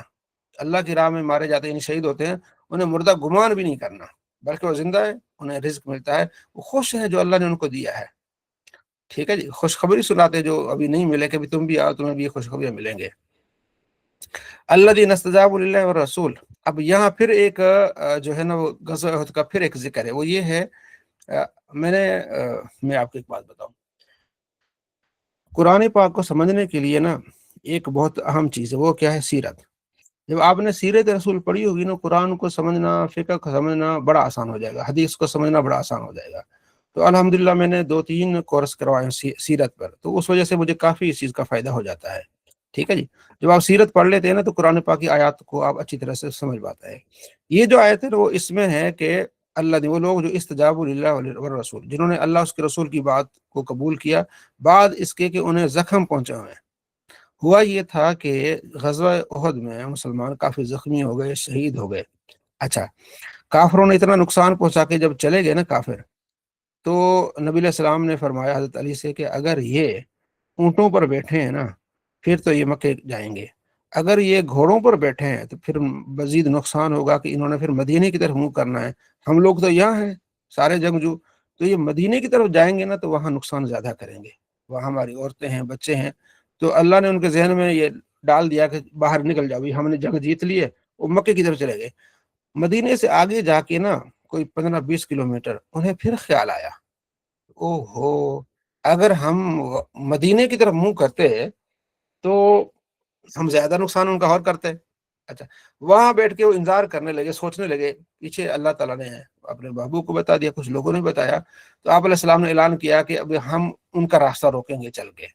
اللہ کی راہ میں مارے جاتے ہیں یعنی شہید ہوتے ہیں، انہیں مردہ گمان بھی نہیں کرنا، بلکہ وہ زندہ ہے، انہیں رزق ملتا ہے، وہ خوش ہیں جو اللہ نے ان کو دیا ہے، ٹھیک ہے جی، خوشخبری سناتے جو ابھی نہیں ملے کہ تم بھی آؤ تمہیں بھی یہ خوشخبریاں ملیں گے۔ الذین استجابوا للہ والرسول، اب یہاں پھر ایک جو ہے نا وہ غزوہ احد کا پھر ایک ذکر ہے، وہ یہ ہے میں آپ کو ایک بات بتاؤں، قرآن پاک کو سمجھنے کے لیے نا ایک بہت اہم چیز ہے، وہ کیا ہے؟ سیرت۔ جب آپ نے سیرت رسول پڑھی ہوگی نا، قرآن کو سمجھنا، فقہ کو سمجھنا بڑا آسان ہو جائے گا، حدیث کو سمجھنا بڑا آسان ہو جائے گا۔ تو الحمدللہ میں نے 2-3 کورس کروائے ہیں سیرت پر، تو اس وجہ سے مجھے کافی اس چیز کا فائدہ ہو جاتا ہے، ٹھیک ہے جی۔ جب آپ سیرت پڑھ لیتے ہیں نا تو قرآن پاک کی آیات کو آپ اچھی طرح سے سمجھ پاتے ہیں۔ یہ جو آیت ہے وہ اس میں ہے کہ اللہ، وہ لوگ جو استجابوا للہ والرسول، جنہوں نے اللہ اس کے رسول کی بات کو قبول کیا بعد اس کے کہ انہیں زخم پہنچے ہوئے ہیں۔ ہوا یہ تھا کہ غزوہ احد میں مسلمان کافی زخمی ہو گئے، شہید ہو گئے۔ اچھا، کافروں نے اتنا نقصان پہنچا کے جب چلے گئے نا کافر، تو نبی علیہ السلام نے فرمایا حضرت علی سے کہ اگر یہ اونٹوں پر بیٹھے ہیں نا پھر تو یہ مکے جائیں گے، اگر یہ گھوڑوں پر بیٹھے ہیں تو پھر مزید نقصان ہوگا کہ انہوں نے پھر مدینے کی طرف منہ کرنا ہے، ہم لوگ تو یہاں ہیں سارے جنگجو، تو یہ مدینے کی طرف جائیں گے نا تو وہاں نقصان زیادہ کریں گے، وہاں ہماری عورتیں ہیں، بچے ہیں۔ تو اللہ نے ان کے ذہن میں یہ ڈال دیا کہ باہر نکل جاؤ، ہم نے جنگ جیت لی ہے، وہ مکے کی طرف چلے گئے۔ مدینے سے آگے جا کے نا کوئی 15-20 کلومیٹر انہیں پھر خیال آیا، او ہو، اگر ہم مدینے کی طرف منہ کرتے تو ہم زیادہ نقصان ان کا اور کرتے۔ اچھا، وہاں بیٹھ کے وہ انتظار کرنے لگے، سوچنے لگے، پیچھے اللہ تعالیٰ نے اپنے محبوب کو بتا دیا، کچھ لوگوں نے بتایا، تو آپ علیہ السلام نے اعلان کیا کہ اب ہم ان کا راستہ روکیں گے چل کے،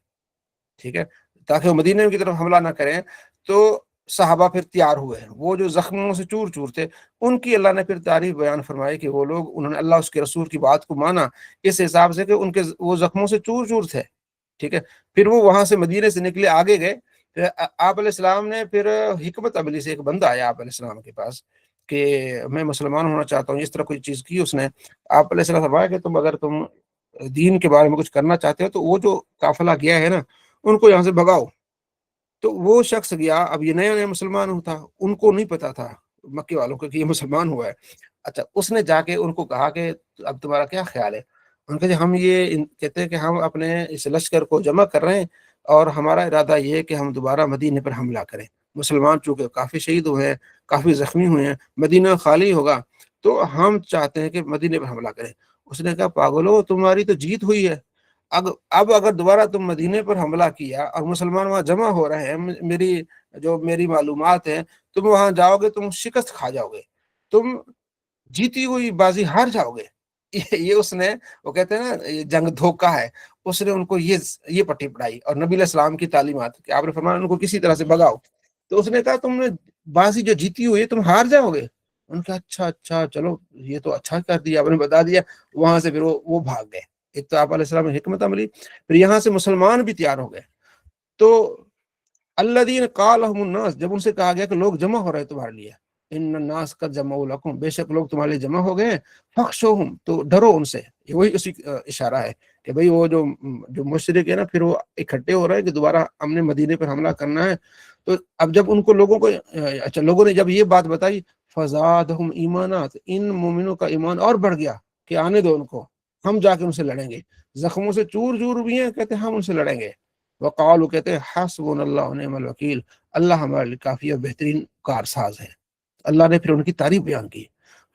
ٹھیک ہے، تاکہ وہ مدینے کی طرف حملہ نہ کریں۔ تو صحابہ پھر تیار ہوئے ہیں، وہ جو زخموں سے چور چور تھے ان کی اللہ نے پھر تعریف بیان فرمائی کہ وہ لوگ انہوں نے اللہ اس کے رسول کی بات کو مانا اس حساب سے کہ ان کے وہ زخموں سے چور چور تھے، ٹھیک ہے۔ پھر وہ وہاں سے مدینے سے نکلے، آگے گئے، پھر آپ علیہ السلام نے پھر حکمت عملی سے ایک بندہ آیا آپ علیہ السلام کے پاس کہ میں مسلمان ہونا چاہتا ہوں، اس طرح کوئی چیز کی اس نے، آپ علیہ السلام فرمایا کہ اگر تم دین کے بارے میں کچھ کرنا چاہتے ہو تو وہ جو قافلہ گیا ہے نا ان کو یہاں سے بھگاؤ۔ تو وہ شخص گیا، اب یہ نیا نیا مسلمان ہوتا، ان کو نہیں پتا تھا مکے والوں کو کہ یہ مسلمان ہوا ہے۔ اچھا، اس نے جا کے ان کو کہا کہ اب تمہارا کیا خیال ہے؟ ان کہ ہم یہ کہتے ہیں کہ ہم اپنے اس لشکر کو جمع کر رہے ہیں اور ہمارا ارادہ یہ ہے کہ ہم دوبارہ مدینے پر حملہ کریں، مسلمان چونکہ کافی شہید ہوئے ہیں، کافی زخمی ہوئے ہیں، مدینہ خالی ہوگا تو ہم چاہتے ہیں کہ مدینے پر حملہ کریں۔ اس نے کہا پاگلو، تمہاری تو جیت ہوئی ہے، اب اگر دوبارہ تم مدینے پر حملہ کیا اور مسلمان وہاں جمع ہو رہے ہیں، میری معلومات ہیں، تم وہاں جاؤ گے تم شکست کھا جاؤ گے، تم جیتی ہوئی بازی ہار جاؤ گے۔ یہ اس نے، وہ کہتے ہیں نا یہ جنگ دھوکہ ہے، اس نے ان کو یہ پٹی پڑھائی، اور نبی علیہ السلام کی تعلیمات کہ آپ نے فرمایا ان کو کسی طرح سے بگاؤ۔ تو اس نے کہا تم نے بازی جو جیتی ہوئی ہے تم ہار جاؤ گے۔ ان کا اچھا چلو یہ تو اچھا کر دیا، آپ نے بتا دیا۔ وہاں سے پھر وہ بھاگ گئے۔ ایک تو آپ علیہ السلام نے حکمت عملی، پھر یہاں سے مسلمان بھی تیار ہو گئے۔ تو الذین قال لهم الناس، جب ان سے کہا گیا کہ لوگ جمع ہو رہے تمہارے لیے، ان الناس قد جمعوا لکم، بے شک لوگ تمہارے لیے جمع ہو گئے، فخشوہم، تو ڈرو ان سے۔ یہ وہی اسی اشارہ ہے کہ بھئی وہ جو مشرک ہے نا پھر وہ اکٹھے ہو رہے ہیں کہ دوبارہ ہم نے مدینے پر حملہ کرنا ہے۔ تو اب جب ان کو لوگوں نے جب یہ بات بتائی، فزادہم ایمانات، ان مومنوں کا ایمان اور بڑھ گیا کہ آنے دو ان کو، ہم جا کے ان سے لڑیں گے، زخموں سے چور چور بھی ہیں، کہتے ہیں ہم ان سے لڑیں گے۔ وقالوا، کہتے ہیں حسبنا اللہ ونعم الوکیل، اللہ ہمارے لیے کافی اور بہترین کارساز ہے۔ اللہ نے پھر ان کی تعریف بیان کی،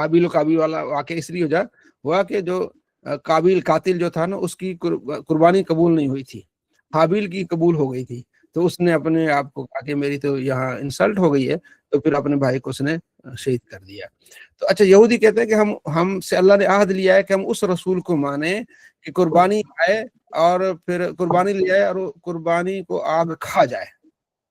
حابیل و قابیل والا واقعہ اس لیے ہوا کہ جو قابیل قاتل جو تھا نا اس کی قربانی قبول نہیں ہوئی تھی، حابیل کی قبول ہو گئی تھی، تو اس نے اپنے آپ کو کہا کہ میری تو یہاں انسلٹ ہو گئی ہے، تو پھر اپنے بھائی کو اس نے شہید کر دیا۔ تو اچھا یہودی کہتے ہیں کہ ہم سے اللہ نے عہد لیا ہے کہ ہم اس رسول کو مانیں کہ قربانی آئے اور پھر قربانی لے آئے اور قربانی کو آگ کھا جائے۔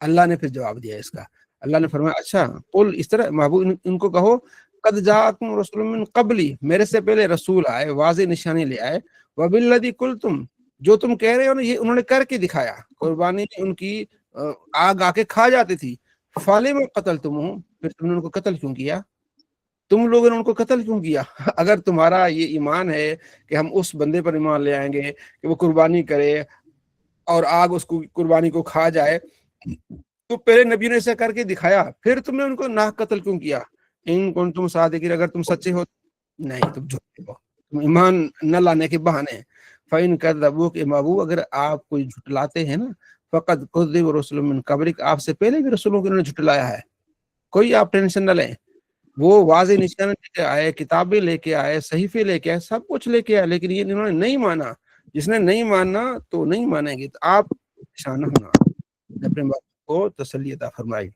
اللہ نے پھر جواب دیا اس کا، اللہ نے فرمایا اچھا قل، اس طرح محبوب ان کو کہو قد جاءکم رسول من قبلی، میرے سے پہلے رسول آئے، واضح نشانی لے آئے، وبالذی قلتم، جو تم کہہ رہے ہو نا یہ انہوں نے کر کے دکھایا، قربانی ان کی آگ آ کے کھا جاتی تھی، فالم قتلتموہ، پھر تم نے ان کو قتل کیوں کیا؟ تم لوگوں نے ان کو قتل کیوں کیا؟ اگر تمہارا یہ ایمان ہے کہ ہم اس بندے پر ایمان لے آئیں گے کہ وہ قربانی کرے اور آگ اس کو قربانی کو کھا جائے، تو پہلے نبی نے ایسا کر کے دکھایا، پھر تم نے ان کو ناحق قتل کیوں کیا؟ ان کنتم صادقین، اگر تم سچے ہو، نہیں تم جھوٹے ہو، تم ایمان نہ لانے کے بہانے۔ فَإِن كَذَّبُوكَ، محبوب اگر آپ کوئی جھٹلاتے ہیں نا، فَقَدْ كُذِّبَ رُسُلٌ مِّن قَبْلِكَ، آپ سے پہلے بھی رسولوں کو انہوں نے جھٹلایا ہے، کوئی آپ ٹینشن نہ لیں۔ وہ واضح نشان لے کے آئے، کتابیں لے کے آئے، صحیفے لے کے آئے، سب کچھ لے کے آئے، لیکن یہ انہوں نے نہیں مانا۔ جس نے نہیں ماننا تو نہیں مانیں گے، تو آپ پریشان نہ ہونا، اپنے بات کو تسلی عطا فرمائی۔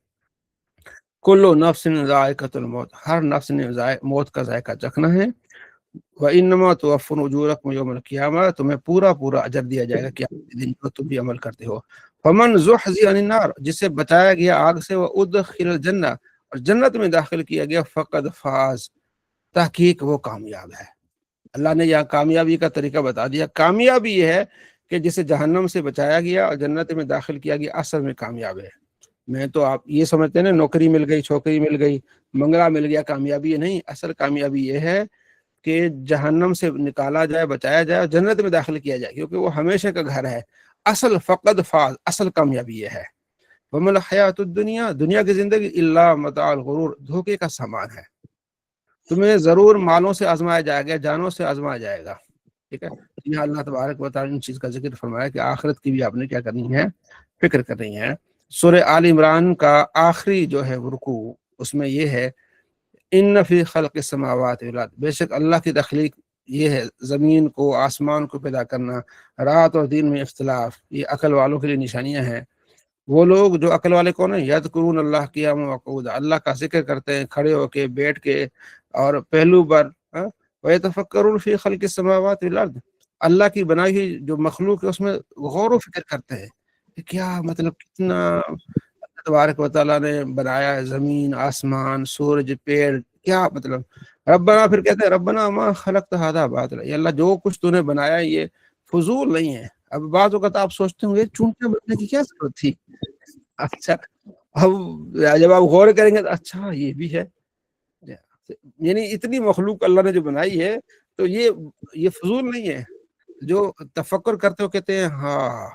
کلو نفس ذائقۃ الموت، ہر نفس نے موت کا ذائقہ چکھنا ہے۔ وَإِنَّمَا تُوَفُّونَ أُجُورَكُمْ يَوْمَ الْقِيَامَةِ، تمہیں پورا اجر دیا جائے گا قیامت کے دن جو تم بھی عمل کرتے ہو۔ فَمَنْ زُحْزِحَ عَنِ النَّارِ، جسے بچایا گیا آگ سے، وَأُدْخِلَ الْجَنَّةَ، اور جنت میں داخل کیا گیا، فقد فاز، تحقیق وہ کامیاب ہے۔ اللہ نے یہاں کامیابی کا طریقہ بتا دیا۔ کامیابی یہ ہے کہ جسے جہنم سے بچایا گیا اور جنت میں داخل کیا گیا، اصل میں کامیاب ہے۔ میں تو آپ یہ سمجھتے ہیں نا نوکری مل گئی، چھوکری مل گئی، منگلہ مل گیا، کامیابی یہ نہیں۔ اصل کامیابی یہ ہے کہ جہنم سے نکالا جائے، بچایا جائے اور جنت میں داخل کیا جائے، کیونکہ وہ ہمیشہ کا گھر ہے۔ اصل فقد فاز، اصل کامیابی یہ ہے۔ وَمَا الْحَيَاةُ الدُّنْيَا، دنیا کی زندگی إِلَّا مَتَاعُ الْغُرُورِ، دھوکے کا سامان ہے۔ تمہیں ضرور مالوں سے آزمایا جائے گا، جانوں سے آزمایا جائے گا، ٹھیک ہے۔ یہاں اللہ تبارک و تعالیٰ نے ان چیز کا ذکر فرمایا کہ آخرت کی بھی آپ نے کیا کرنی ہے، فکر کرنی ہے۔ سورہ آل عمران کا آخری جو ہے رکوع، اس میں یہ ہے ان فی خلق السماوات والارض، بے شک اللہ کی تخلیق یہ ہے، زمین کو، آسمان کو پیدا کرنا، رات اور دن میں اختلاف، یہ عقل والوں کے لیے نشانیاں ہیں۔ وہ لوگ جو عقل والے کون ہیں، یذکرون اللہ قیاما وقعودا، اللہ کا ذکر کرتے ہیں کھڑے ہو کے، بیٹھ کے اور پہلو پر، ویتفکرون فی خلق السماوات والارض، اللہ کی بنائی ہوئی جو مخلوق ہے اس میں غور و فکر کرتے ہیں کہ کیا مطلب، کتنا اللہ تبارک و تعالیٰ نے بنایا ہے، زمین، آسمان، سورج، پیڑ، کیا مطلب۔ ربنا، پھر کہتے ہیں ربنا ما خلقت ھذا باطلا، یا اللہ جو کچھ تو نے بنایا یہ فضول نہیں ہے۔ اب بعض اوقات آپ سوچتے ہوں گے چونٹیاں بننے کی کیا ضرورت تھی؟ اچھا اب جب آپ غور کریں گے تو اچھا یہ بھی ہے، یعنی اتنی مخلوق اللہ نے جو بنائی ہے تو یہ فضول نہیں ہے۔ جو تفکر کرتے ہو کہتے ہیں ہاں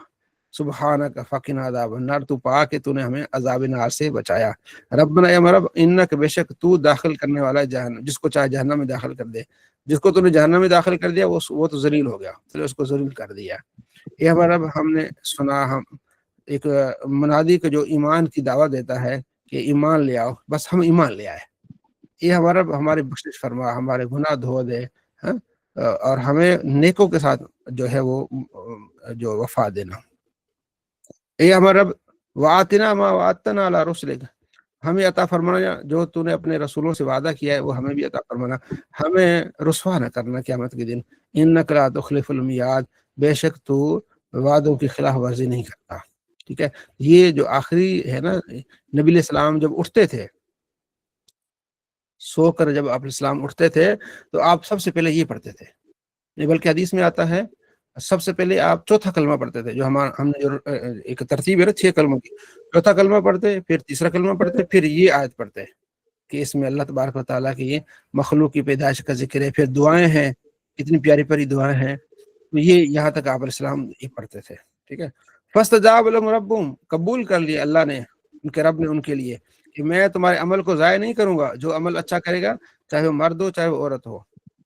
سبحانک فقنا عذاب النار، تو پاک ہے، تو نے ہمیں عذاب نار سے بچایا۔ ربنا یا رب انک، بے شک تو داخل کرنے والا ہے جہنم، جس کو چاہے جہنم میں داخل کر دے، جس کو تو نے جہنم میں داخل کر دیا وہ تو ذلیل ہو گیا، پھر اس کو ذلیل کر دیا۔ یہ ہمارا رب، ہم نے سنا، ہم ایک منادی کا جو ایمان کی دعوت دیتا ہے کہ ایمان لے آؤ، بس ہم ایمان لے آئے۔ یہ ہمارا رب ہماری بخشش فرما، ہمارے گناہ دھو دے، ہاں، اور ہمیں نیکوں کے ساتھ جو ہے وہ جو وفا دینا۔ یہ ہمارا رب وَآتِنَا مَا وَعَدتَّنَا عَلَىٰ رُسُلِكَ، ہمیں عطا فرمانا جو تو نے اپنے رسولوں سے وعدہ کیا ہے وہ ہمیں بھی عطا فرمانا، ہمیں رسوا نہ کرنا قیامت کے دن۔ إِنَّكَ لَا تُخْلِفُ الْمِيعَادَ، بے شک تو وعدوں کی خلاف ورزی نہیں کرتا، ٹھیک ہے۔ یہ جو آخری ہے نا، نبی علیہ السلام جب اٹھتے تھے، سو کر جب آپ اسلام اٹھتے تھے تو آپ سب سے پہلے یہ پڑھتے تھے، بلکہ حدیث میں آتا ہے سب سے پہلے آپ چوتھا کلمہ پڑھتے تھے، جو ہم نے جو ایک ترتیب ہے نا 6 کلموں کی، چوتھا کلمہ پڑھتے، پھر تیسرا کلمہ پڑھتے، پھر یہ آیت پڑھتے کہ اس میں اللہ تبارک و تعالیٰ کی یہ مخلوق کی پیدائش کا ذکر ہے، پھر دعائیں ہیں، اتنی پیاری پیاری دعائیں ہیں، تو یہ یہاں تک آپ السلام یہ پڑھتے تھے، ٹھیک ہے۔ فاستجاب لهم ربهم، قبول کر لیا اللہ نے، ان کے رب نے ان کے لیے کہ میں تمہارے عمل کو ضائع نہیں کروں گا، جو عمل اچھا کرے گا چاہے وہ مرد ہو چاہے وہ عورت ہو،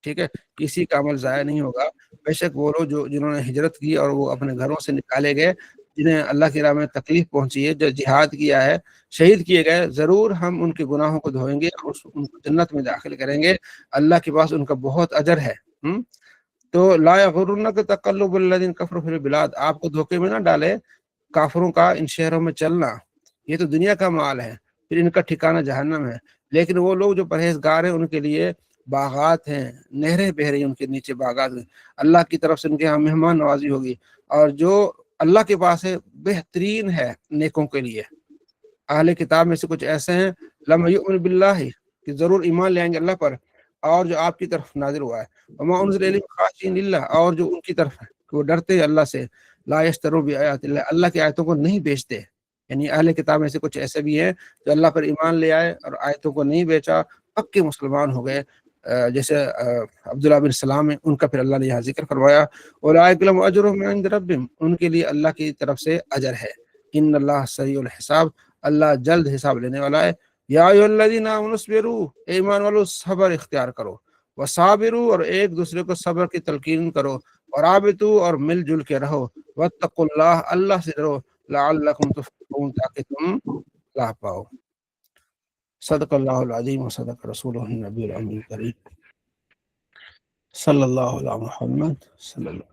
ٹھیک ہے، کسی کا عمل ضائع نہیں ہوگا۔ بے شک وہ لوگ جنہوں نے ہجرت کی اور وہ اپنے گھروں سے نکالے گئے، جنہیں اللہ کی راہ میں تکلیف پہنچی ہے، جو جہاد کیا ہے، شہید کیے گئے، ضرور ہم ان کے گناہوں کو دھوئیں گے اور ان کو جنت میں داخل کریں گے، اللہ کے پاس ان کا بہت اجر ہے۔ تو لا یغرنک تقلب الذین کفروا فی البلاد، آپ کو دھوکے میں نہ ڈالے کافروں کا ان شہروں میں چلنا، یہ تو دنیا کا مال ہے، پھر ان کا ٹھکانہ جہنم ہے۔ لیکن وہ لوگ جو پرہیزگار ہیں ان کے لیے باغات ہیں، نہریں بہ رہی ہیں ان کے نیچے، باغات ہیں، اللہ کی طرف سے ان کے یہاں مہمان نوازی ہوگی، اور جو اللہ کے پاس ہے بہترین ہے نیکوں کے لیے۔ اہل کتاب میں سے کچھ ایسے ہیں لم یؤمن باللہ، کہ ضرور ایمان لے آئیں گے اللہ پر اور جو آپ کی طرف نازل ہوا ہے، وما انزل الیہم خاشعین للہ، اور جو ان کی طرف ہے کہ وہ ڈرتے ہیں اللہ سے، لا یشتروا بآیات اللہ، اللہ کی آیتوں کو نہیں بیچتے۔ یعنی اہل کتاب میں سے کچھ ایسے بھی ہیں جو اللہ پر ایمان لے آئے اور آیتوں کو نہیں بیچا، پکے مسلمان ہو گئے، جیسے عبداللہ بن سلام ہیں، ان کا پھر اللہ نے یہاں ذکر فرمایا، اولئک لهم اجرهم عند ربهم، ان کے لیے اللہ کی طرف سے اجر ہے، ان اللہ سریع الحساب، اللہ جلد حساب لینے والا ہے۔ یا ایھا الذین آمنوا اصبروا، اے ایمان والو صبر اختیار کرو، وصابروا، اور ایک دوسرے کو صبر کی تلقین کرو، اور رابطوا، اور مل جل کے رہو، واتقوا اللہ، اللہ سے ڈرو، لعلکم تفلحون، تاکہ تم فلاح پاؤ۔ صدق اللہ العظیم وصدق رسولہ النبی الامین الکریم، صلی اللہ علی محمد صلی اللہ